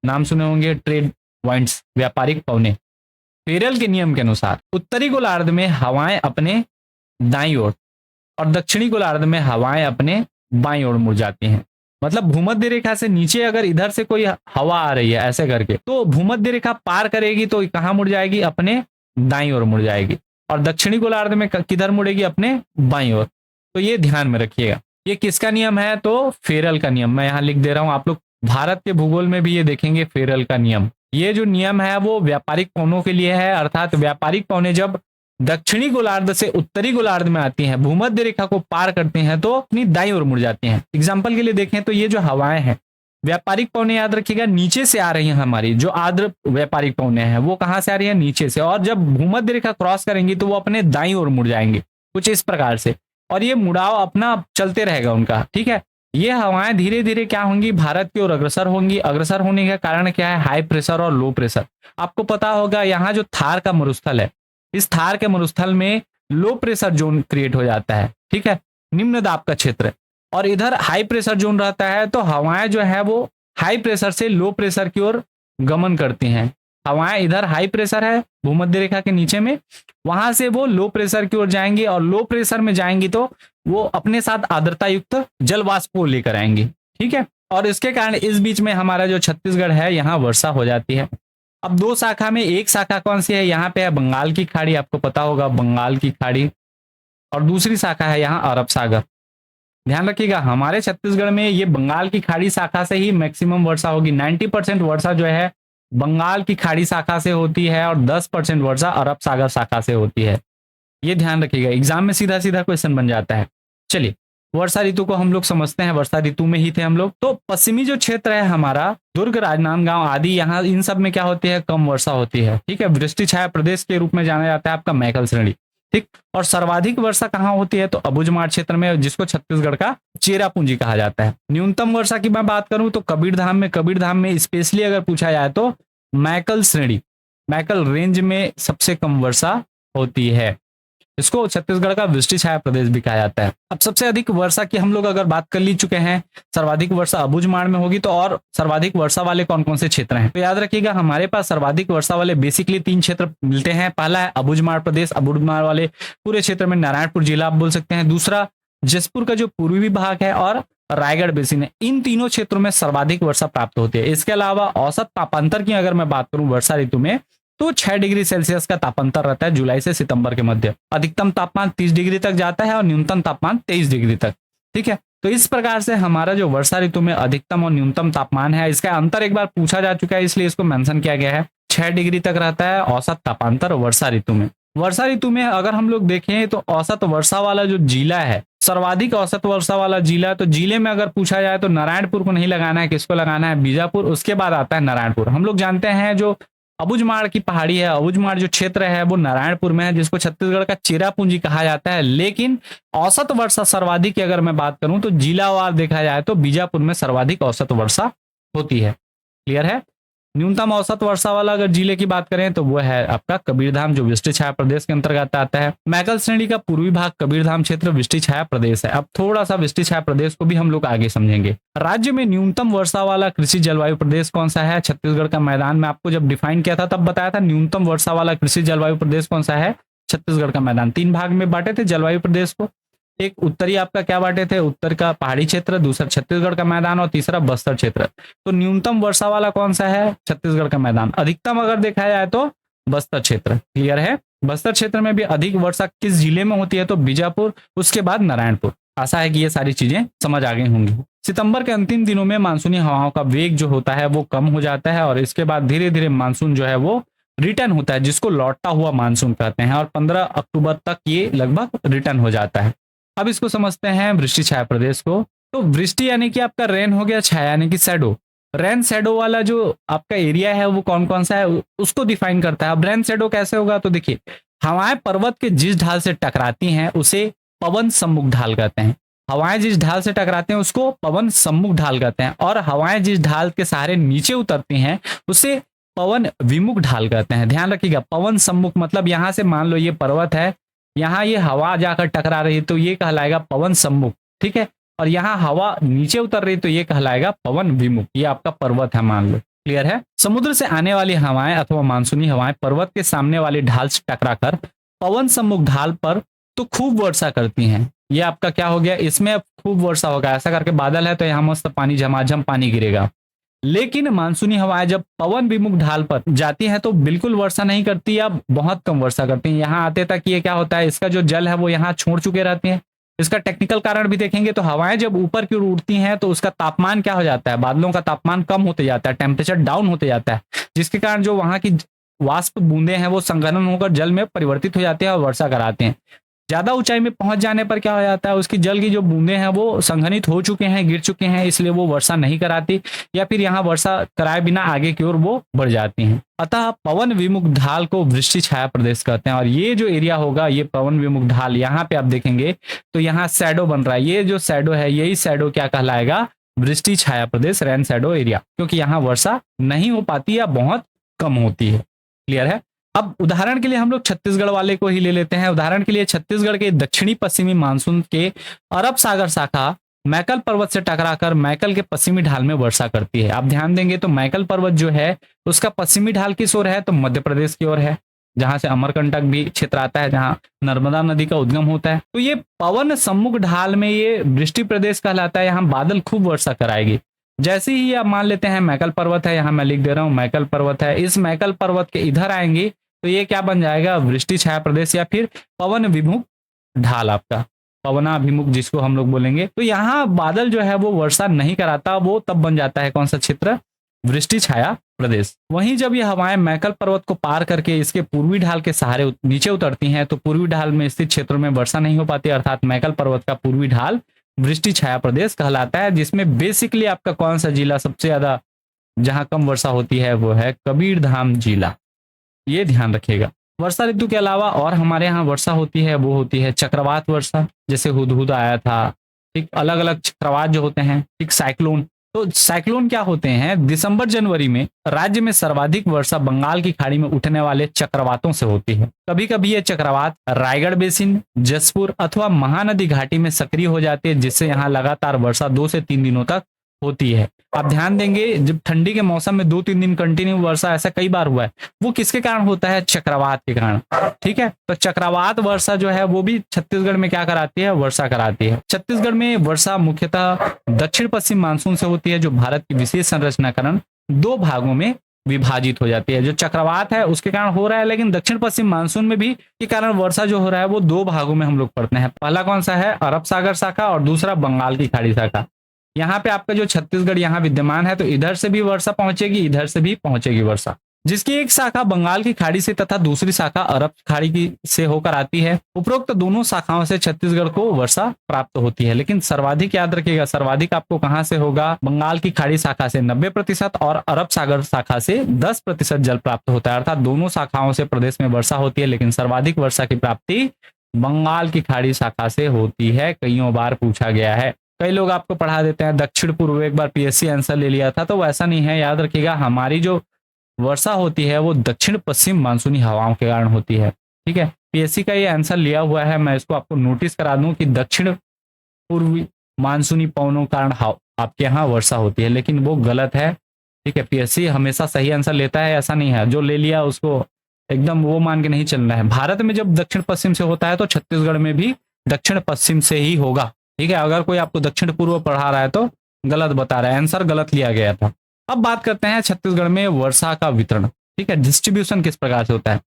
Speaker 1: नाम सुने होंगे ट्रेड वाइंड्स, व्यापारिक पौने। फेरल के नियम के अनुसार उत्तरी गोलार्ध में हवाएं अपने दाईं ओर और दक्षिणी गोलार्ध में हवाएं अपने बाईं ओर मुड़ जाती हैं। मतलब भूमध्य रेखा से नीचे अगर इधर से कोई हवा आ रही है ऐसे करके, तो भूमध्य रेखा पार करेगी तो कहां मुड़ जाएगी, अपने दाईं ओर मुड़ जाएगी। और दक्षिणी गोलार्ध में किधर मुड़ेगी, अपने बाईं ओर। तो ये ध्यान में रखिएगा। ये किसका नियम है, तो फेरल का नियम मैं यहाँ लिख दे रहा हूं। आप लोग भारत के भूगोल में भी ये देखेंगे फेरल का नियम। ये जो नियम है वो व्यापारिक पौनों के लिए है, अर्थात व्यापारिक पौने जब दक्षिणी गोलार्ध से उत्तरी गोलार्ध में आती हैं, भूमध्य रेखा को पार करते हैं तो अपनी दाईं ओर मुड़ जाती हैं। एग्जाम्पल के लिए देखें तो ये जो हवाएं हैं, व्यापारिक पौने याद रखिएगा नीचे से आ रही हैं हमारी, जो आर्द्र व्यापारिक पौने हैं वो कहां से आ रही है, नीचे से। और जब भूमध्य रेखा क्रॉस करेंगी तो वो अपने दाईं ओर मुड़ जाएंगे, कुछ इस प्रकार से। और ये मुड़ाव अपना चलते रहेगा उनका, ठीक है। ये हवाएं धीरे धीरे क्या होंगी, भारत की ओर अग्रसर होंगी। अग्रसर होने का कारण क्या है, हाई प्रेशर और लो प्रेशर। आपको पता होगा यहाँ जो थार का मरुस्थल है, इस थार के मरुस्थल में लो प्रेशर जोन क्रिएट हो जाता है, ठीक है, निम्न दाब का क्षेत्र। और इधर हाई प्रेशर जोन रहता है, तो हवाएं जो है वो हाई प्रेशर से लो प्रेशर की ओर गमन करती हैं। हवाएं इधर हाई प्रेशर है भूमध्य रेखा के नीचे में, वहां से वो लो प्रेशर की ओर जाएंगी, और लो प्रेशर में जाएंगी तो वो अपने साथ आर्द्रता युक्त जल वाष्प को लेकर आएंगी, ठीक है। और इसके कारण इस बीच में हमारा जो छत्तीसगढ़ है यहाँ वर्षा हो जाती है। अब दो शाखा में एक शाखा कौन सी है, यहाँ पे है बंगाल की खाड़ी, आपको पता होगा बंगाल की खाड़ी, और दूसरी शाखा है यहाँ अरब सागर। ध्यान रखिएगा हमारे छत्तीसगढ़ में ये बंगाल की खाड़ी शाखा से ही मैक्सिमम वर्षा होगी। 90% वर्षा जो है बंगाल की खाड़ी शाखा से होती है, और 10% वर्षा अरब सागर शाखा से होती है। ये ध्यान रखिएगा, एग्जाम में सीधा सीधा क्वेश्चन बन जाता है। चलिए, वर्षा ऋतु को हम लोग समझते हैं, वर्षा ऋतु में ही थे हम लोग। तो पश्चिमी जो क्षेत्र है हमारा, दुर्ग, राजनांदगांव आदि, यहाँ इन सब में क्या होती है, कम वर्षा होती है, ठीक है। वृष्टि छाया प्रदेश के रूप में जाना जाता है आपका मैकल श्रेणी, ठीक। और सर्वाधिक वर्षा कहाँ होती है, तो अबुझमाड़ क्षेत्र में, जिसको छत्तीसगढ़ का चेरापूंजी कहा जाता है। न्यूनतम वर्षा की मैं बात करूं तो कबीरधाम में स्पेशली अगर पूछा जाए तो मैकल श्रेणी, मैकल रेंज में सबसे कम वर्षा होती है। इसको छत्तीसगढ़ का वृष्टि छाया प्रदेश भी कहा जाता है। अब सबसे अधिक वर्षा की हम लोग अगर बात कर ली चुके हैं, सर्वाधिक वर्षा अबुझमाड़ में होगी, तो और सर्वाधिक वर्षा वाले कौन कौन से क्षेत्र हैं, तो याद रखिएगा हमारे पास सर्वाधिक वर्षा वाले बेसिकली 3 क्षेत्र मिलते हैं। पहला है अबुझमाड़ प्रदेश, अबुझमाड़ वाले पूरे क्षेत्र में नारायणपुर जिला आप बोल सकते हैं। दूसरा जसपुर का जो पूर्वी भाग है, और रायगढ़ बेसिन है। इन तीनों क्षेत्रों में सर्वाधिक वर्षा प्राप्त होती है। इसके अलावा औसत तापांतर की अगर मैं बात करूं वर्षा ऋतु में, तो 6 डिग्री सेल्सियस का तापांतर रहता है जुलाई से सितंबर के मध्य। अधिकतम तापमान 30 डिग्री तक जाता है और न्यूनतम तापमान 23 डिग्री तक, ठीक है। तो इस प्रकार से हमारा जो वर्षा ऋतु में अधिकतम और न्यूनतम तापमान है, इसका अंतर एक बार पूछा जा चुका है, इसलिए इसको मेंशन किया गया है। 6 डिग्री तक रहता है औसत तापांतर वर्षा ऋतु में। वर्षा ऋतु में अगर हम लोग देखें तो औसत वर्षा वाला जो जिला है, सर्वाधिक औसत वर्षा वाला जिला, तो जिले में अगर पूछा जाए तो नारायणपुर को नहीं लगाना है, किसको लगाना है, बीजापुर। उसके बाद आता है नारायणपुर। हम लोग जानते हैं जो अबुझमाड़ की पहाड़ी है, अबुझमाड़ जो क्षेत्र है वो नारायणपुर में है, जिसको छत्तीसगढ़ का चेरापूंजी कहा जाता है। लेकिन औसत वर्षा सर्वाधिक की अगर मैं बात करूं तो जिलावार देखा जाए तो बीजापुर में सर्वाधिक औसत वर्षा होती है। क्लियर है। न्यूनतम औसत वर्षा वाला अगर जिले की बात करें तो वो है आपका कबीरधाम, जो वृष्टि छाया प्रदेश के अंतर्गत आता है। मैकल श्रेणी का पूर्वी भाग कबीरधाम क्षेत्र वृष्टि छाया प्रदेश है। अब थोड़ा सा वृष्टि छाया प्रदेश को भी हम लोग आगे समझेंगे। राज्य में न्यूनतम वर्षा वाला कृषि जलवायु प्रदेश कौन सा है, छत्तीसगढ़ का मैदान में आपको जब डिफाइन किया था तब बताया था न्यूनतम वर्षा वाला कृषि जलवायु प्रदेश कौन सा है, छत्तीसगढ़ का मैदान। 3 भाग में बांटे थे जलवायु प्रदेश को। एक उत्तरी आपका क्या बांटे थे, उत्तर का पहाड़ी क्षेत्र, दूसरा छत्तीसगढ़ का मैदान, और तीसरा बस्तर क्षेत्र। तो न्यूनतम वर्षा वाला कौन सा है, छत्तीसगढ़ का मैदान। अधिकतम अगर देखा जाए तो बस्तर क्षेत्र। क्लियर है। बस्तर क्षेत्र में भी अधिक वर्षा किस जिले में होती है, तो बीजापुर, उसके बाद नारायणपुर। आशा है कि ये सारी चीजें समझ आ गई होंगी। सितंबर के अंतिम दिनों में मानसूनी हवाओं का वेग जो होता है वो कम हो जाता है, और इसके बाद धीरे धीरे मानसून जो है वो रिटर्न होता है, जिसको लौटता हुआ मानसून कहते हैं, और 15 अक्टूबर तक ये लगभग रिटर्न हो जाता है। अब इसको समझते हैं वृष्टि छाया प्रदेश को। तो वृष्टि यानी कि आपका रेन हो गया, छाया यानी कि शैडो। रेन शैडो वाला जो आपका एरिया है वो कौन कौन सा है उसको डिफाइन करता है। अब रेन शैडो कैसे होगा, तो देखिए हवाएं पर्वत के जिस ढाल से टकराती हैं उसे पवन सम्मुख ढाल कहते हैं। हवाएं जिस ढाल से टकराते हैं उसको पवन सम्मुख ढाल कहते हैं, और हवाएं जिस ढाल के सहारे नीचे उतरती हैं उसे पवन विमुख ढाल कहते हैं। ध्यान रखिएगा, पवन सम्मुख मतलब यहां से मान लो ये पर्वत है, यहाँ ये हवा जाकर टकरा रही है तो ये कहलाएगा पवन सम्मुख, ठीक है। और यहाँ हवा नीचे उतर रही तो ये कहलाएगा पवन विमुख। ये आपका पर्वत है मान लो। क्लियर है। समुद्र से आने वाली हवाएं अथवा मानसूनी हवाएं पर्वत के सामने वाले ढाल से टकराकर पवन सम्मुख ढाल पर तो खूब वर्षा करती हैं, ये आपका क्या हो गया, इसमें अब खूब वर्षा होगा, ऐसा करके बादल है तो यहाँ मस्त पानी झमाझम पानी गिरेगा। लेकिन मानसूनी हवाएं जब पवन विमुख ढाल पर जाती हैं तो बिल्कुल वर्षा नहीं करती या बहुत कम वर्षा करती हैं। यहाँ आते तक ये क्या होता है, इसका जो जल है वो यहाँ छोड़ चुके रहते हैं। इसका टेक्निकल कारण भी देखेंगे तो हवाएं जब ऊपर की ओर उड़ती हैं तो उसका तापमान क्या हो जाता है, बादलों का तापमान कम होते जाता है, टेम्परेचर डाउन होते जाता है, जिसके कारण जो वहां की वाष्प बूंदे हैं वो संघनन होकर जल में परिवर्तित हो जाते हैं और वर्षा कराते हैं। ज्यादा ऊंचाई में पहुंच जाने पर क्या हो जाता है, उसकी जल की जो बूंदे हैं वो संघनित हो चुके हैं, गिर चुके हैं, इसलिए वो वर्षा नहीं कराती या फिर यहाँ वर्षा कराए बिना आगे की ओर वो बढ़ जाती हैं। अतः पवन विमुख ढाल को वृष्टि छाया प्रदेश कहते हैं। और ये जो एरिया होगा, ये पवन विमुख ढाल, यहाँ पे आप देखेंगे तो यहाँ शैडो बन रहा है, ये जो शैडो है यही शैडो क्या कहलाएगा, वृष्टि छाया प्रदेश, रेन शैडो एरिया, क्योंकि यहाँ वर्षा नहीं हो पाती या बहुत कम होती है। क्लियर है। अब उदाहरण के लिए हम लोग छत्तीसगढ़ वाले को ही ले लेते हैं। उदाहरण के लिए छत्तीसगढ़ के दक्षिणी पश्चिमी मानसून के अरब सागर शाखा मैकल पर्वत से टकराकर मैकल के पश्चिमी ढाल में वर्षा करती है। आप ध्यान देंगे तो मैकल पर्वत जो है उसका पश्चिमी ढाल किस ओर है, तो मध्य प्रदेश की ओर है, जहां से अमरकंटक भी क्षेत्र आता है, जहां नर्मदा नदी का उद्गम होता है। तो ये पवन सम्मुख ढाल में ये वृष्टि प्रदेश कहलाता है, यहाँ बादल खूब वर्षा कराएगी। जैसे ही आप मान लेते हैं मैकल पर्वत है, यहाँ मैं लिख दे रहा हूँ मैकल पर्वत है, इस मैकल पर्वत के इधर आएंगी तो ये क्या बन जाएगा, वृष्टि छाया प्रदेश या फिर पवन विमुख ढाल, आपका पवनाभिमुख जिसको हम लोग बोलेंगे। तो यहाँ बादल जो है वो वर्षा नहीं कराता, वो तब बन जाता है कौन सा क्षेत्र, वृष्टि छाया प्रदेश। वहीं जब ये हवाएं मैकल पर्वत को पार करके इसके पूर्वी ढाल के सहारे नीचे उतरती हैं तो पूर्वी ढाल में स्थित क्षेत्रों में वर्षा नहीं हो पाती, अर्थात मैकल पर्वत का पूर्वी ढाल वृष्टि छाया प्रदेश कहलाता है, जिसमें बेसिकली आपका कौन सा जिला सबसे ज्यादा जहां कम वर्षा होती है वो है कबीरधाम जिला। ये ध्यान रखिएगा। वर्षा ऋतु के अलावा और हमारे यहाँ वर्षा होती है वो होती है चक्रवात वर्षा, जैसे हुदहुद आया था, ठीक, अलग अलग चक्रवात जो होते हैं, ठीक, साइक्लोन। तो साइक्लोन क्या होते हैं, दिसंबर जनवरी में राज्य में सर्वाधिक वर्षा बंगाल की खाड़ी में उठने वाले चक्रवातों से होती है। कभी कभी ये चक्रवात रायगढ़ बेसिन, जसपुर अथवा महानदी घाटी में सक्रिय हो जाती है, जिससे यहाँ लगातार वर्षा 2 से 3 दिनों तक होती है। आप ध्यान देंगे जब ठंडी के मौसम में 2-3 दिन कंटिन्यू वर्षा ऐसा कई बार हुआ है, वो किसके कारण होता है, चक्रवात के कारण। ठीक है, तो चक्रवात वर्षा जो है वो भी छत्तीसगढ़ में क्या कराती है, वर्षा कराती है। छत्तीसगढ़ में वर्षा मुख्यतः दक्षिण पश्चिम मानसून से होती है, जो भारत की विशेष संरचना कारण 2 भागों में विभाजित हो जाती है। जो चक्रवात है उसके कारण हो रहा है, लेकिन दक्षिण पश्चिम मानसून में भी के कारण वर्षा जो हो रहा है वो 2 भागों में हम लोग पढ़ते हैं। पहला कौन सा है, अरब सागर शाखा, और दूसरा बंगाल की खाड़ी शाखा। यहाँ पे आपका जो छत्तीसगढ़ यहाँ विद्यमान है तो इधर से भी वर्षा पहुंचेगी, इधर से भी पहुंचेगी वर्षा, जिसकी एक शाखा बंगाल की खाड़ी से तथा दूसरी शाखा अरब खाड़ी की से होकर आती है। उपरोक्त दोनों शाखाओं से छत्तीसगढ़ को वर्षा प्राप्त होती है, लेकिन सर्वाधिक याद रखिएगा, सर्वाधिक आपको कहां से होगा, बंगाल की खाड़ी शाखा से 90% और अरब सागर शाखा से 10% जल प्राप्त होता है। अर्थात दोनों शाखाओं से प्रदेश में वर्षा होती है, लेकिन सर्वाधिक वर्षा की प्राप्ति बंगाल की खाड़ी शाखा से होती है। कईयों बार पूछा गया है, कई लोग आपको पढ़ा देते हैं दक्षिण पूर्व, एक बार पीएससी आंसर ले लिया था, तो वैसा नहीं है। याद रखिएगा हमारी जो वर्षा होती है वो दक्षिण पश्चिम मानसूनी हवाओं के कारण होती है। ठीक है, पीएससी का ये आंसर लिया हुआ है, मैं इसको आपको नोटिस करा दूं कि दक्षिण पूर्वी मानसूनी पवनों कारण आपके यहाँ वर्षा होती है, लेकिन वो गलत है। ठीक है, पीएससी हमेशा सही आंसर लेता है, ऐसा नहीं है जो ले लिया उसको एकदम वो मान के नहीं चलना है। भारत में जब दक्षिण पश्चिम से होता है तो छत्तीसगढ़ में भी दक्षिण पश्चिम से ही होगा। ठीक है, अगर कोई आपको दक्षिण पूर्व पढ़ा रहा है तो गलत बता रहा है, आंसर गलत लिया गया था। अब बात करते हैं छत्तीसगढ़ में वर्षा का वितरण। ठीक है, डिस्ट्रीब्यूशन किस प्रकार से होता है,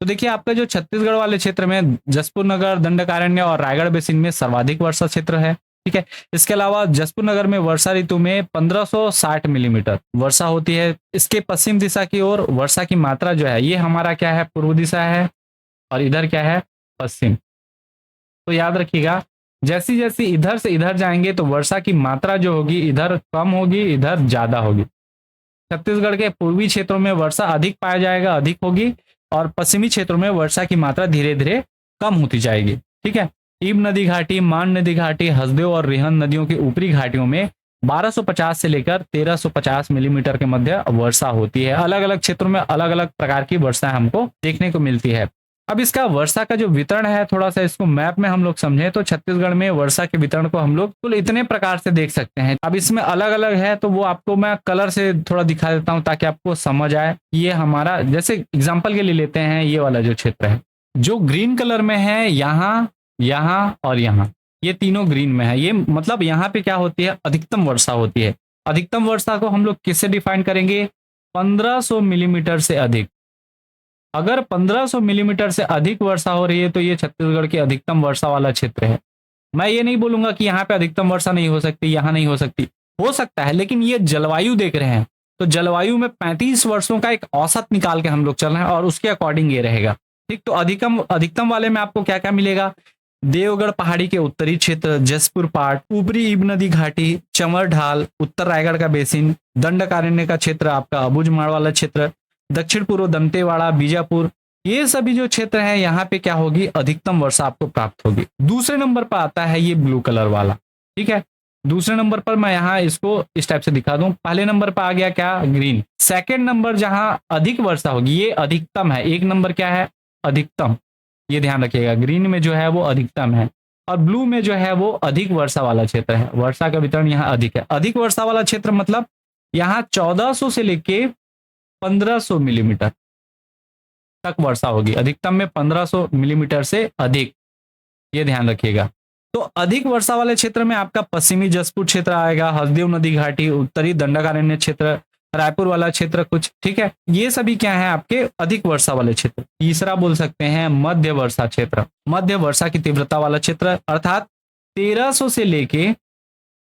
Speaker 1: तो देखिए आपका जो छत्तीसगढ़ वाले क्षेत्र में जसपुर नगर, दंडकारण्य और रायगढ़ बेसिन में सर्वाधिक वर्षा क्षेत्र है। ठीक है, इसके अलावा जसपुर नगर में वर्षा ऋतु में 1560 मिलीमीटर वर्षा होती है। इसके पश्चिम दिशा की ओर वर्षा की मात्रा जो है ये हमारा क्या है, पूर्व दिशा है, और इधर क्या है, पश्चिम। तो याद रखिएगा जैसी जैसी इधर से इधर जाएंगे तो वर्षा की मात्रा जो होगी इधर कम होगी, इधर ज्यादा होगी। छत्तीसगढ़ के पूर्वी क्षेत्रों में वर्षा अधिक पाया जाएगा, अधिक होगी, और पश्चिमी क्षेत्रों में वर्षा की मात्रा धीरे धीरे कम होती जाएगी। ठीक है, ईब नदी घाटी, मान नदी घाटी, हसदेव और रिहन नदियों की ऊपरी घाटियों में 1250 से लेकर 1350 मिलीमीटर के मध्य वर्षा होती है। अलग अलग क्षेत्रों में अलग अलग प्रकार की वर्षा हमको देखने को मिलती है। अब इसका वर्षा का जो वितरण है थोड़ा सा इसको मैप में हम लोग समझें तो छत्तीसगढ़ में वर्षा के वितरण को हम लोग कुल इतने प्रकार से देख सकते हैं। अब इसमें अलग अलग है तो वो आपको मैं कलर से थोड़ा दिखा देता हूं ताकि आपको समझ आए। ये हमारा जैसे एग्जांपल के लिए लेते हैं, ये वाला जो क्षेत्र है जो ग्रीन कलर में है, यहाँ, यहाँ और यहाँ, ये तीनों ग्रीन में है। ये मतलब यहाँ पे क्या होती है, अधिकतम वर्षा होती है। अधिकतम वर्षा को हम लोग किससे डिफाइन करेंगे, 1500 मिलीमीटर से अधिक। अगर 1500 मिलीमीटर से अधिक वर्षा हो रही है तो ये छत्तीसगढ़ की अधिकतम वर्षा वाला क्षेत्र है। मैं ये नहीं बोलूंगा कि यहाँ पे अधिकतम वर्षा नहीं हो सकती, यहाँ नहीं हो सकती, हो सकता है, लेकिन ये जलवायु देख रहे हैं तो जलवायु में 35 वर्षों का एक औसत निकाल के हम लोग चल रहे हैं और उसके अकॉर्डिंग ये रहेगा। ठीक, तो अधिकतम अधिकतम वाले में आपको क्या क्या मिलेगा, देवगढ़ पहाड़ी के उत्तरी क्षेत्र, जसपुर पाट, ऊपरी इब नदी घाटी, चंवर ढाल, उत्तर रायगढ़ का बेसिन, दंडकारण्य का क्षेत्र, आपका अबूझमाड़ वाला क्षेत्र, दक्षिण पूर्व दंतेवाड़ा, बीजापुर, ये सभी जो क्षेत्र है यहाँ पे क्या होगी, अधिकतम वर्षा आपको प्राप्त होगी। दूसरे नंबर पर आता है ये ब्लू कलर वाला। ठीक है, दूसरे नंबर पर मैं यहाँ इसको इस टाइप से दिखा दूं। पहले नंबर पर आ गया क्या, ग्रीन। सेकंड नंबर जहां अधिक वर्षा होगी ये अधिकतम है। एक नंबर क्या है, अधिकतम, ये ध्यान रखिएगा, ग्रीन में जो है वो अधिकतम है और ब्लू में जो है वो अधिक वर्षा वाला क्षेत्र है। वर्षा का वितरण यहाँ अधिक है। अधिक वर्षा वाला क्षेत्र मतलब यहाँ 1400 से लेके 1500 मिलीमीटर तक वर्षा होगी। अधिकतम में 1500 मिलीमीटर से अधिक, ये ध्यान रखिएगा। तो अधिक वर्षा वाले क्षेत्र में आपका पश्चिमी जसपुर क्षेत्र आएगा, हसदेव नदी घाटी, उत्तरी दंडकारण्य क्षेत्र, रायपुर वाला क्षेत्र कुछ। ठीक है, ये सभी क्या है आपके अधिक वर्षा वाले क्षेत्र। तीसरा बोल सकते हैं मध्य वर्षा क्षेत्र। मध्य वर्षा की तीव्रता वाला क्षेत्र अर्थात 1300 से लेके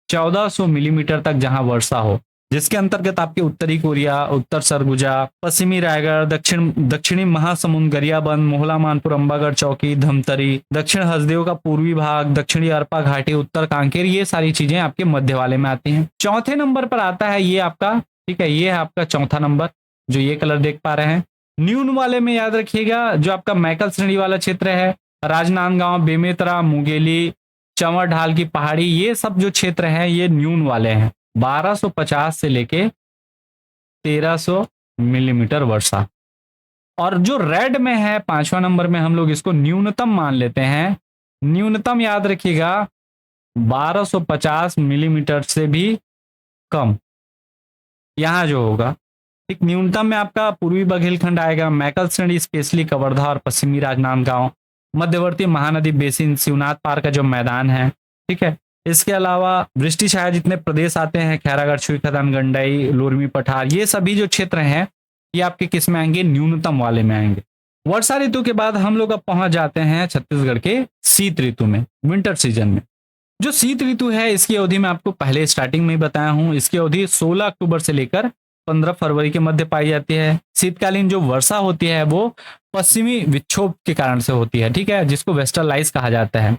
Speaker 1: 1400 मिलीमीटर तक जहां वर्षा हो, जिसके अंतर्गत आपके उत्तरी कोरिया, उत्तर सरगुजा, पश्चिमी रायगढ़, दक्षिणी महासमुंद, गरियाबंद, मोहला मानपुर, अंबागढ़ चौकी, धमतरी, दक्षिण हसदेव का पूर्वी भाग, दक्षिणी अरपा घाटी, उत्तर कांकेर, ये सारी चीजें आपके मध्य वाले में आती हैं। चौथे नंबर पर आता है ये आपका, ठीक है, ये है आपका चौथा नंबर, जो ये कलर देख पा रहे हैं। न्यून वाले में याद रखिएगा जो आपका मैकल श्रेणी वाला क्षेत्र है, राजनांदगांव, बेमेतरा, मुंगेली, चंवर ढाल की पहाड़ी, ये सब जो क्षेत्र हैं ये न्यून वाले हैं। 1250 से लेके 1300 मिलीमीटर वर्षा। और जो रेड में है पांचवा नंबर में, हम लोग इसको न्यूनतम मान लेते हैं। न्यूनतम याद रखिएगा 1250 मिलीमीटर से भी कम यहां जो होगा। ठीक, न्यूनतम में आपका पूर्वी बघेलखंड आएगा, मैकल श्रेणी स्पेशली कवर्धा और पश्चिमी राजनांदगांव, मध्यवर्ती महानदी बेसिन, शिवनाथ पार का जो मैदान है। ठीक है, इसके अलावा वृष्टि छाया जितने प्रदेश आते हैं, खैरागढ़, छुई खदान, गंडई, लोरमी पठार, ये सभी जो क्षेत्र हैं ये आपके किस में आएंगे, न्यूनतम वाले में आएंगे। वर्षा ऋतु के बाद हम लोग अब पहुंच जाते हैं छत्तीसगढ़ के शीत ऋतु में, विंटर सीजन में। जो शीत ऋतु है इसकी अवधि मैं आपको पहले स्टार्टिंग में ही बताया हूं, इसकी अवधि 16 अक्टूबर से लेकर 15 फरवरी के मध्य पाई जाती है। शीतकालीन जो वर्षा होती है वो पश्चिमी विक्षोभ के कारण से होती है। ठीक है, जिसको वेस्टरलाइज कहा जाता है।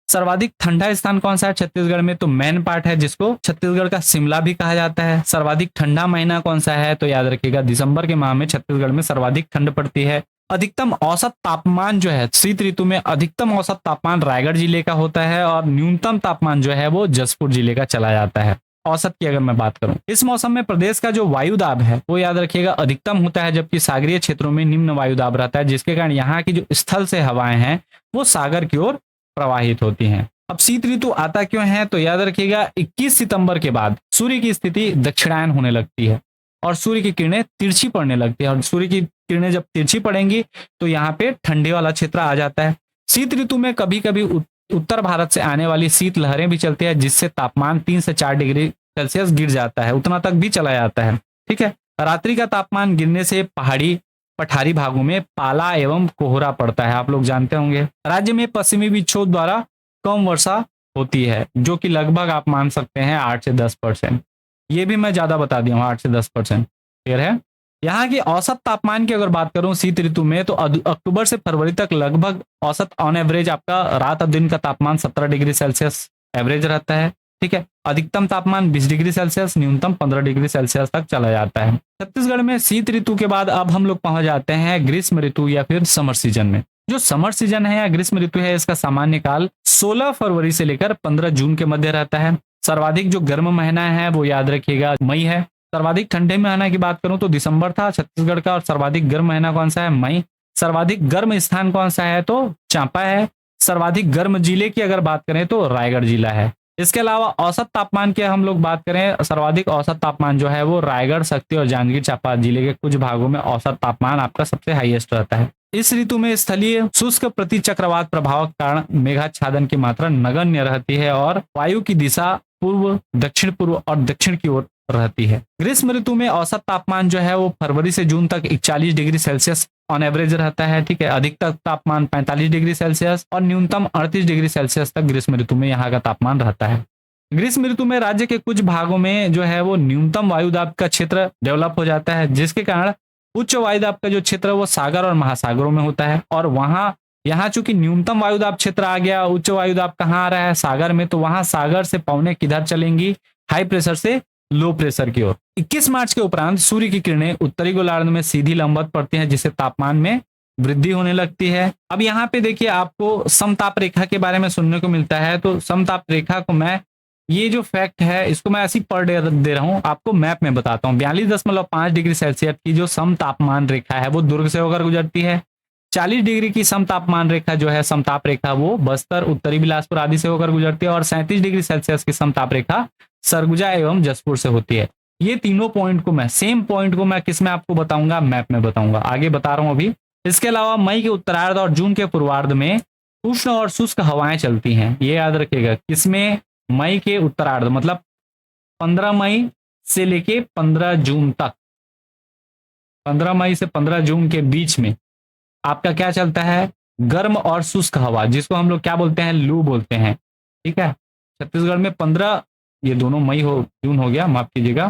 Speaker 1: सर्वाधिक ठंडा स्थान कौन सा है छत्तीसगढ़ में, तो मैन पार्ट है, जिसको छत्तीसगढ़ का शिमला भी कहा जाता है। सर्वाधिक ठंडा महीना कौन सा है, तो याद रखिएगा दिसंबर के माह में छत्तीसगढ़ में सर्वाधिक ठंड पड़ती है। अधिकतम औसत तापमान जो है शीत ऋतु में, अधिकतम औसत तापमान रायगढ़ जिले का होता है और न्यूनतम तापमान जो है वो जसपुर जिले का चला जाता है। औसत की अगर मैं बात करूं, इस मौसम में प्रदेश का जो वायुदाब है वो याद रखिएगा अधिकतम होता है, जबकि सागरीय क्षेत्रों में निम्न वायुदाब रहता है, जिसके कारण यहाँ की जो स्थल से हवाएं हैं वो सागर की ओर प्रवाहित होती हैं। अब शीत ऋतु आता क्यों है, तो याद रखिएगा 21 सितंबर के बाद सूर्य की स्थिति दक्षिणायन होने लगती है और सूर्य की किरणें तिरछी पड़ने लगती है, और सूर्य की किरणें जब तिरछी पड़ेंगी तो यहाँ पे ठंडे वाला क्षेत्र आ जाता है। शीत ऋतु में कभी कभी उत्तर भारत से आने वाली शीत लहरें भी चलती है, जिससे तापमान 3 से 4 डिग्री सेल्सियस गिर जाता है, उतना तक भी चला जाता है। ठीक है, रात्रि का तापमान गिरने से पहाड़ी पठारी भागों में पाला एवं कोहरा पड़ता है, आप लोग जानते होंगे। राज्य में पश्चिमी विक्षोभ द्वारा कम वर्षा होती है, जो कि लगभग आप मान सकते हैं 8 से 10%। ये भी मैं ज्यादा बता दिया हूँ, 8 से 10%। क्लियर है। यहाँ की औसत तापमान की अगर बात करूं शीत ऋतु में, तो अक्टूबर से फरवरी तक लगभग औसत ऑन एवरेज आपका रात और दिन का तापमान 17 डिग्री सेल्सियस एवरेज रहता है। ठीक है, अधिकतम तापमान 20 डिग्री सेल्सियस, न्यूनतम 15 डिग्री सेल्सियस तक चला जाता है। छत्तीसगढ़ में शीत ऋतु के बाद अब हम लोग पहुंच जाते हैं ग्रीष्म ऋतु या फिर समर सीजन में। जो समर सीजन है या ग्रीष्म ऋतु है, इसका सामान्य काल 16 फरवरी से लेकर 15 जून के मध्य रहता है। सर्वाधिक जो गर्म महीना है वो याद रखिएगा मई है। सर्वाधिक ठंडे महीना की बात करूं तो दिसंबर था छत्तीसगढ़ का, और सर्वाधिक गर्म महीना कौन सा है, मई। सर्वाधिक गर्म स्थान कौन सा है, तो चांपा है। सर्वाधिक गर्म जिले की अगर बात करें तो रायगढ़ जिला है। इसके अलावा औसत तापमान की हम लोग बात करें, सर्वाधिक औसत तापमान जो है वो रायगढ़, शक्ति और जांजगीर चांपा जिले के कुछ भागों में औसत तापमान आपका सबसे हाईएस्ट रहता है। इस ऋतु में स्थलीय शुष्क प्रति चक्रवात प्रभाव के कारण मेघाच्छादन की मात्रा नगण्य रहती है और वायु की दिशा पूर्व, दक्षिण पूर्व और दक्षिण की ओर रहती है। ग्रीष्म ऋतु में औसत तापमान जो है वो फरवरी से जून तक 41 डिग्री सेल्सियस ऑन एवरेज रहता है, ठीक है। अधिकतम तापमान 45 डिग्री सेल्सियस और न्यूनतम 38 डिग्री सेल्सियस तक ग्रीष्म ऋतु में यहाँ का तापमान रहता है। ग्रीष्म ऋतु में राज्य के कुछ भागों में जो है वो न्यूनतम वायुदाब का क्षेत्र डेवलप हो जाता है, जिसके कारण उच्च वायुदाब का जो क्षेत्र है वो सागर और महासागरों में होता है। और वहां यहाँ चूंकि न्यूनतम वायुदाब क्षेत्र आ गया, उच्च वायुदाब कहाँ आ रहा है, सागर में, तो वहां सागर से पवनें किधर चलेंगी, हाई प्रेशर से लो प्रेशर की ओर। 21 मार्च के उपरांत सूर्य की किरणें उत्तरी गोलार्ध में सीधी लंबवत पड़ती हैं, जिससे तापमान में वृद्धि होने लगती है। अब यहाँ पे देखिए आपको समताप रेखा के बारे में सुनने को मिलता है, तो समताप रेखा को मैं, ये जो फैक्ट है इसको मैं ऐसी पर डे दे रहा हूँ, आपको मैप में बताता हूँ। 42.5 डिग्री सेल्सियस की जो समतापमान रेखा है वो दुर्ग से होकर गुजरती है। 40 डिग्री की समतापमान रेखा जो है, समताप रेखा, वो बस्तर, उत्तरी बिलासपुर आदि से होकर गुजरती है। और 37 डिग्री सेल्सियस की समताप रेखा सरगुजा एवं जसपुर से होती है। ये तीनों पॉइंट को मैं, सेम पॉइंट को मैं किस में आपको बताऊंगा, मैप में बताऊंगा, आगे बता रहा हूं अभी। इसके अलावा मई के उत्तरार्ध और जून के पूर्वार्ध में उष्ण और शुष्क हवाएं चलती हैं, ये याद रखिएगा। किसमें, मई के उत्तरार्ध, मतलब 15 मई से लेके 15 जून तक, 15 मई से 15 जून के बीच में आपका क्या चलता है, गर्म और शुष्क हवा, जिसको हम लोग क्या बोलते हैं, लू बोलते हैं, ठीक है। छत्तीसगढ़ में 15, ये दोनों मई हो जून हो गया, माफ कीजिएगा,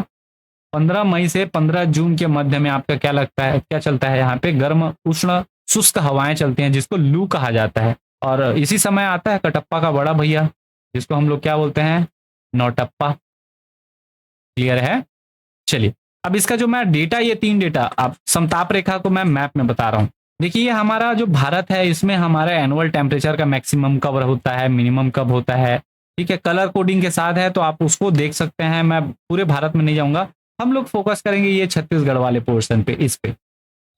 Speaker 1: 15 मई से 15 जून के मध्य में आपका क्या लगता है, क्या चलता है, यहाँ पे गर्म उष्ण शुष्क हवाएं चलती हैं, जिसको लू कहा जाता है। और इसी समय आता है कटप्पा का बड़ा भैया, जिसको हम लोग क्या बोलते हैं, नौटप्पा। क्लियर है। चलिए अब इसका जो मैं डेटा, ये 3 डेटा, आप समताप रेखा को मैं मैप में बता रहा हूँ। देखिए ये हमारा जो भारत है, इसमें हमारा एनुअल टेम्परेचर का मैक्सिमम कब होता है, मिनिमम कब होता है, ठीक है। कलर कोडिंग के साथ है, तो आप उसको देख सकते हैं। मैं पूरे भारत में नहीं जाऊंगा, हम लोग फोकस करेंगे ये छत्तीसगढ़ वाले पोर्शन पे, इस पे,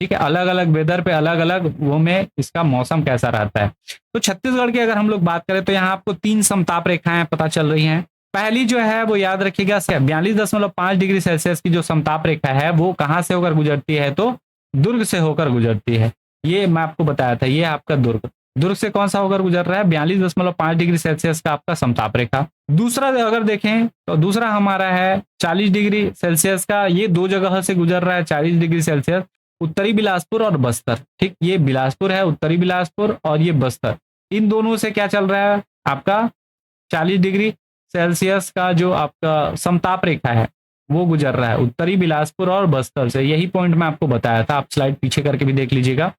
Speaker 1: ठीक है। अलग अलग वेदर पे, अलग अलग वो में इसका मौसम कैसा रहता है। तो छत्तीसगढ़ की अगर हम लोग बात करें, तो यहाँ आपको 3 समताप रेखाएं पता चल रही हैं। पहली जो है वो याद रखिएगा, 42.5 डिग्री सेल्सियस की जो समताप रेखा है वो कहाँ से होकर गुजरती है, तो दुर्ग से होकर गुजरती है। ये मैं आपको बताया था, ये आपका दुर्ग, दुर्ग से कौन सा होकर गुजर रहा है, 42.5 डिग्री सेल्सियस का आपका समताप रेखा। दूसरा अगर देखें तो दूसरा हमारा है 40 डिग्री सेल्सियस का, ये 2 जगह से गुजर रहा है 40 डिग्री सेल्सियस, उत्तरी बिलासपुर और बस्तर, ठीक। ये बिलासपुर है, उत्तरी बिलासपुर, और ये बस्तर, इन दोनों से क्या चल रहा है आपका 40 डिग्री सेल्सियस का जो आपका समताप रेखा है वो गुजर रहा है उत्तरी बिलासपुर और बस्तर से। यही पॉइंट मैं आपको बताया था, आप स्लाइड पीछे करके भी देख लीजिएगा।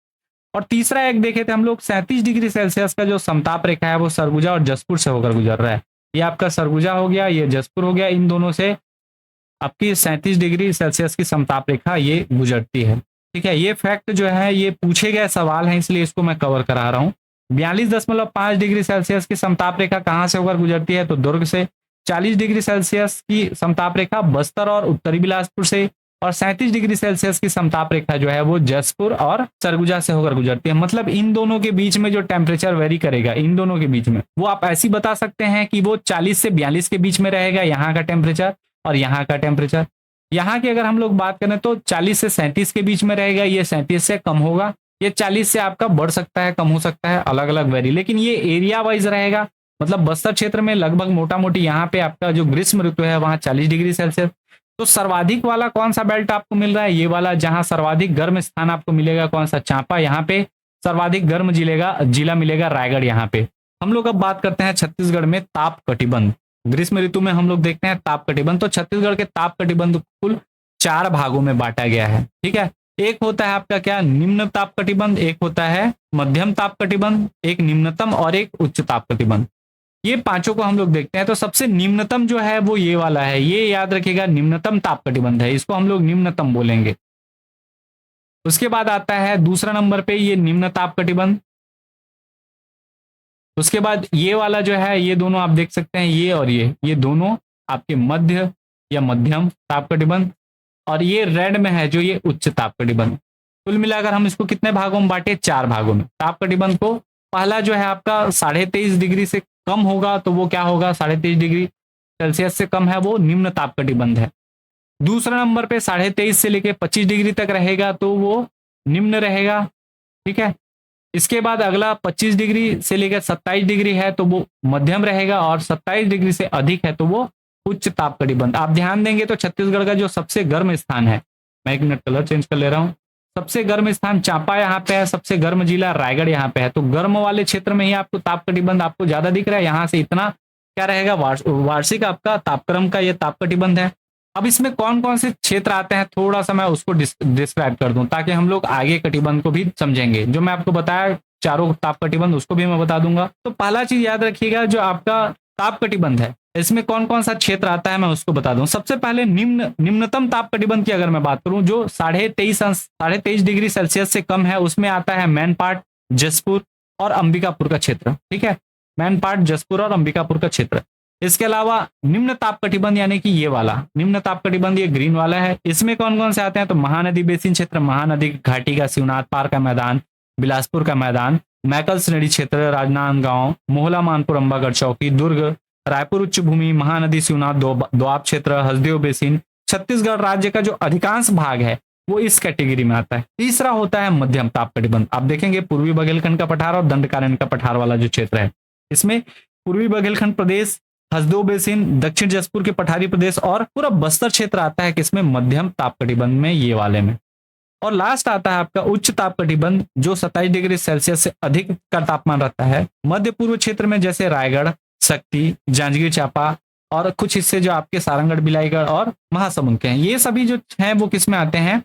Speaker 1: और तीसरा एक देखे थे हम लोग, 37 डिग्री सेल्सियस का जो समताप रेखा है वो सरगुजा और जसपुर से होकर गुजर रहा है। ये आपका सरगुजा हो गया, ये जसपुर हो गया, इन दोनों से आपकी 37 डिग्री सेल्सियस की समताप रेखा ये गुजरती है, ठीक है। ये फैक्ट जो है ये पूछे गए सवाल है, इसलिए इसको मैं कवर करा रहा हूँ। 42.5 डिग्री सेल्सियस की समताप रेखा कहाँ से होकर गुजरती है, तो दुर्ग से। 40 डिग्री सेल्सियस की समताप रेखा बस्तर और उत्तरी बिलासपुर से। और 37 डिग्री सेल्सियस की समताप रेखा जो है वो जसपुर और सरगुजा से होकर गुजरती है। मतलब इन दोनों के बीच में जो टेम्परेचर वेरी करेगा, इन दोनों के बीच में, वो आप ऐसी बता सकते हैं कि वो 40 से 42 के बीच में रहेगा यहाँ का टेम्परेचर और यहाँ का टेम्परेचर। यहाँ की अगर हम लोग बात करें तो 40 से 37 के बीच में रहेगा, ये 37 से कम होगा, ये 40 से आपका बढ़ सकता है, कम हो सकता है, अलग अलग वेरी, लेकिन ये एरिया वाइज रहेगा। मतलब बस्तर क्षेत्र में लगभग मोटा मोटी यहाँ पे आपका जो ग्रीष्म ऋतु है वहां 40 डिग्री सेल्सियस। तो सर्वाधिक वाला कौन सा बेल्ट आपको मिल रहा है, ये वाला, जहां सर्वाधिक गर्म स्थान आपको मिलेगा कौन सा, चांपा। यहाँ पे सर्वाधिक गर्म जिला मिलेगा रायगढ़। यहाँ पे हम लोग अब बात करते हैं छत्तीसगढ़ में ताप कटिबंध। ग्रीष्म ऋतु में हम लोग देखते हैं ताप कटिबंध। तो छत्तीसगढ़ के ताप कटिबंध कुल 4 भागों में बांटा गया है, ठीक है। एक होता है आपका क्या, निम्न ताप कटिबंध, एक होता है मध्यम ताप कटिबंध, एक निम्नतम और एक उच्च ताप कटिबंध। ये पांचों को हम लोग देखते हैं। तो सबसे निम्नतम जो है वो ये वाला है, ये याद रखिएगा, निम्नतम ताप कटिबंध है, इसको हम लोग निम्नतम बोलेंगे। उसके बाद आता है दूसरा नंबर पे ये निम्न ताप कटिबंध। उसके बाद ये वाला जो है, ये दोनों आप देख सकते हैं, ये और ये दोनों आपके मध्य या मध्यम ताप कटिबंध। और ये रेड में है जो ये उच्च ताप कटिबंध। कुल मिलाकर हम इसको कितने भागों में बांटे, 4 भागों में। ताप कटिबंध को पहला जो है आपका 23.5 डिग्री से कम होगा तो वो क्या होगा, 23.5 डिग्री सेल्सियस से कम है वो निम्न ताप कटिबंध है। दूसरा नंबर पे 23.5 से लेके 25 डिग्री तक रहेगा तो वो निम्न रहेगा, ठीक है। इसके बाद अगला 25 डिग्री से लेकर 27 डिग्री है तो वो मध्यम रहेगा, और 27 डिग्री से अधिक है तो वो उच्च ताप कटिबंध। आप ध्यान देंगे तो छत्तीसगढ़ का जो सबसे गर्म स्थान है, मैं एक मिनट कलर चेंज कर ले रहा हूँ, सबसे गर्म स्थान चांपा यहाँ पे है, सबसे गर्म जिला रायगढ़ यहाँ पे है। तो गर्म वाले क्षेत्र में ही आपको ताप कटिबंध आपको ज्यादा दिख रहा है, यहाँ से इतना क्या रहेगा, वार्षिक आपका तापक्रम का ये ताप कटिबंध है। अब इसमें कौन कौन से क्षेत्र आते हैं थोड़ा सा मैं उसको डिस्क्राइब कर दूं, ताकि हम लोग आगे कटिबंध को भी समझेंगे। जो मैं आपको बताया चारों ताप कटिबंध उसको भी मैं बता दूंगा। तो पहला चीज याद रखिएगा, जो आपका ताप कटिबंध है इसमें कौन कौन सा क्षेत्र आता है मैं उसको बता दूं। सबसे पहले निम्नतम ताप कटिबंध की अगर मैं बात करूं, जो 23.5 डिग्री सेल्सियस से कम है, उसमें आता है मैनपाट, जसपुर और अंबिकापुर का क्षेत्र, ठीक है। मैनपाट, जसपुर और अंबिकापुर का क्षेत्र। इसके अलावा निम्न ताप कटिबंध यानी कि ये वाला निम्न ताप कटिबंध, ये ग्रीन वाला है। इसमें कौन कौन से आते हैं, तो महानदी बेसिन क्षेत्र, महानदी घाटी का शिवनाथ पार का मैदान, बिलासपुर का मैदान, मैकल श्रेणी क्षेत्र, राजनांदगांव, मोहला, मानपुर, अंबागढ़ चौकी, दुर्ग, रायपुर उच्च भूमि, महानदी शिवनाथ दोआब क्षेत्र, हसदेव बेसिन। छत्तीसगढ़ राज्य का जो अधिकांश भाग है वो इस कैटेगरी में आता है। तीसरा होता है मध्यम ताप कटिबंध। आप देखेंगे पूर्वी बघेलखंड का पठार और दंडकारण्य का पठार वाला जो क्षेत्र है, इसमें पूर्वी बघेलखंड प्रदेश, हसदेव बेसिन, दक्षिण जसपुर के पठारी प्रदेश और पूरा बस्तर क्षेत्र आता है किसमें, मध्यम ताप कटिबंध में, ये वाले में। और लास्ट आता है आपका उच्च ताप कटिबंध, जो 27 डिग्री सेल्सियस से अधिक का तापमान रहता है मध्य पूर्व क्षेत्र में, जैसे रायगढ़, शक्ति, जांजगीर चांपा और कुछ हिस्से जो आपके सारंगढ़, बिलाईगढ़ और महासमुंद के हैं। ये सभी जो हैं वो किस में आते हैं,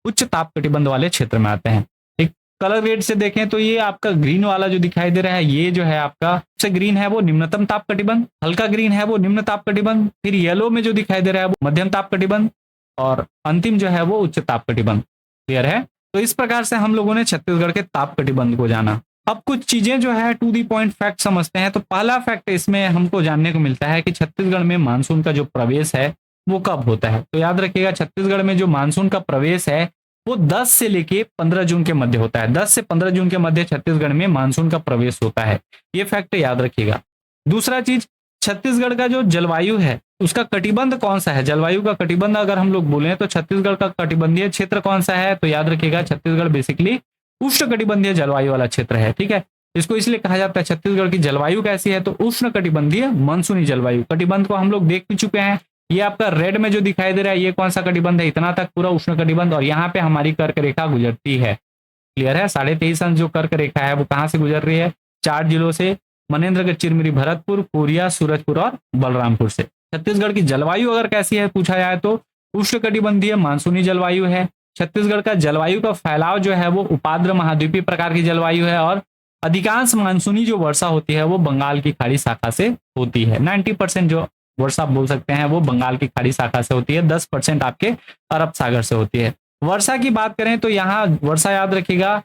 Speaker 1: उच्च ताप कटिबंध वाले क्षेत्र में आते हैं। एक कलर ग्रेड से देखें तो ये आपका ग्रीन वाला जो दिखाई दे रहा है, ये जो है आपका सबसे ग्रीन है वो निम्नतम ताप कटिबंध, हल्का ग्रीन है वो निम्न ताप कटिबंध, फिर येलो में जो दिखाई दे रहा है वो मध्यम ताप कटिबंध, और अंतिम जो है वो उच्च ताप कटिबंध। क्लियर है। तो इस प्रकार से हम लोगों ने छत्तीसगढ़ के ताप कटिबंध को जाना। अब कुछ चीजें जो है टू दी पॉइंट फैक्ट समझते हैं। तो पहला फैक्ट इसमें हमको जानने को मिलता है कि छत्तीसगढ़ में मानसून का जो प्रवेश है वो कब होता है। तो याद रखिएगा, छत्तीसगढ़ में जो मानसून का प्रवेश है वो 10 से लेके 15 जून के मध्य होता है। 10 से 15 जून के मध्य छत्तीसगढ़ में मानसून का प्रवेश होता है, ये फैक्ट याद रखिएगा। दूसरा चीज, छत्तीसगढ़ का जो जलवायु है उसका कटिबंध कौन सा है, जलवायु का कटिबंध अगर हम लोग बोले तो छत्तीसगढ़ का कटिबंधीय क्षेत्र कौन सा है, तो याद रखिएगा छत्तीसगढ़ बेसिकली उष्ण कटिबंधीय जलवायु वाला क्षेत्र है, ठीक है। इसको इसलिए कहा जाता है छत्तीसगढ़ की जलवायु कैसी है, तो उष्ण कटिबंधीय मानसूनी जलवायु। कटिबंध को हम लोग देख भी चुके हैं, ये आपका रेड में जो दिखाई दे रहा है ये कौन सा कटिबंध है, इतना तक पूरा उष्ण कटिबंध, और यहाँ पे हमारी कर्क रेखा गुजरती है। क्लियर है। 23.5 अंश जो कर्क रेखा है वो कहाँ से गुजर रही है, 4 जिलों से, मनेन्द्रगढ़, चिरमिरी, भरतपुर, कोरिया, सूरजपुर और बलरामपुर से। छत्तीसगढ़ की जलवायु अगर कैसी है पूछा जाए तो उष्ण कटिबंधीय मानसूनी जलवायु है। छत्तीसगढ़ का जलवायु का फैलाव जो है वो उपाद्र महाद्वीपीय प्रकार की जलवायु है, और अधिकांश मानसूनी जो वर्षा होती है वो बंगाल की खाड़ी शाखा से होती है। 90% जो वर्षा बोल सकते हैं वो बंगाल की खाड़ी शाखा से होती है, 10% आपके अरब सागर से होती है। वर्षा की बात करें तो यहाँ वर्षा याद रखिएगा,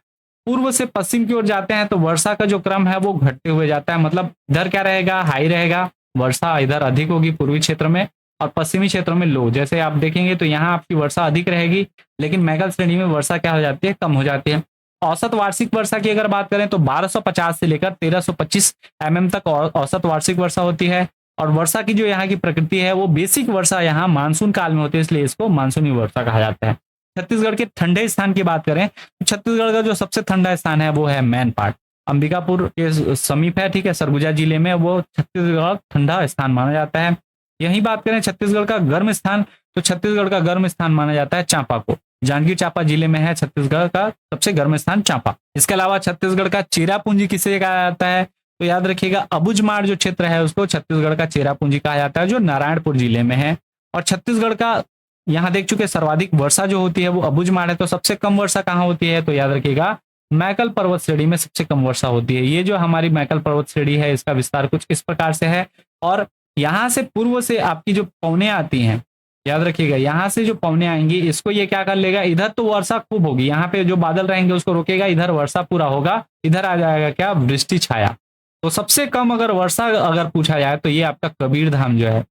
Speaker 1: पूर्व से पश्चिम की ओर जाते हैं तो वर्षा का जो क्रम है वो घटते हुए जाता है। मतलब इधर क्या रहेगा, हाई रहेगा, वर्षा इधर अधिक होगी पूर्वी क्षेत्र में, और पश्चिमी क्षेत्रों में लो। जैसे आप देखेंगे तो यहाँ आपकी वर्षा अधिक रहेगी, लेकिन मैगल श्रेणी में वर्षा क्या हो जाती है, कम हो जाती है। औसत वार्षिक वर्षा की अगर बात करें तो 1250 से लेकर 1325 mm तक औसत वार्षिक वर्षा होती है। और वर्षा की जो यहाँ की प्रकृति है वो बेसिक वर्षा यहाँ मानसून काल में होती है, इसलिए इसको मानसूनी वर्षा कहा जाता है। छत्तीसगढ़ के ठंडे स्थान की बात करें तो छत्तीसगढ़ का जो सबसे ठंडा स्थान है वो है मैनपाट, अंबिकापुर के समीप है, ठीक है, सरगुजा जिले में, वो छत्तीसगढ़ ठंडा स्थान माना जाता है। यही बात करें छत्तीसगढ़ का गर्म स्थान, तो छत्तीसगढ़ का गर्म स्थान माना जाता है चांपा को। जांजगीर चांपा जिले में है छत्तीसगढ़ का सबसे गर्म स्थान चांपा। इसके अलावा छत्तीसगढ़ का चेरापूंजी किसे कहा जाता है, तो याद रखिएगा अबुझमाड़ जो क्षेत्र है उसको छत्तीसगढ़ का चेरापूंजी कहा जाता है, जो नारायणपुर जिले में है। और छत्तीसगढ़ का यहाँ देख चुके सर्वाधिक वर्षा जो होती है वो अबुझमाड़ है। तो सबसे कम वर्षा कहाँ होती है, तो याद रखिएगा मैकल पर्वत श्रेणी में सबसे कम वर्षा होती है। ये जो हमारी मैकल पर्वत श्रेणी है इसका विस्तार कुछ इस प्रकार से है। और यहाँ से पूर्व से आपकी जो पवने आती हैं, याद रखिएगा यहाँ से जो पवने आएंगी इसको ये क्या कर लेगा, इधर तो वर्षा खूब होगी, यहाँ पे जो बादल रहेंगे उसको रोकेगा, इधर वर्षा पूरा होगा, इधर आ जाएगा क्या, वृष्टि छाया। तो सबसे कम अगर वर्षा अगर पूछा जाए तो ये आपका कबीर धाम जो है,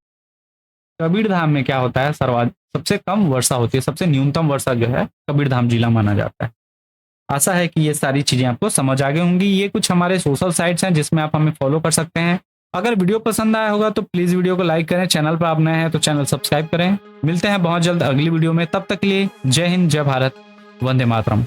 Speaker 1: कबीर धाम में क्या होता है, सबसे कम वर्षा होती है, सबसे न्यूनतम वर्षा जो है कबीर धाम जिला माना जाता है। आशा है कि ये सारी चीजें आपको समझ आ गई होंगी। ये कुछ हमारे सोशल साइट्स हैं जिसमें आप हमें फॉलो कर सकते हैं, अगर वीडियो पसंद आया होगा तो प्लीज वीडियो को लाइक करें, चैनल पर आप नए हैं तो चैनल सब्सक्राइब करें। मिलते हैं बहुत जल्द अगली वीडियो में, तब तक के लिए जय हिंद, जय भारत, वंदे मातरम।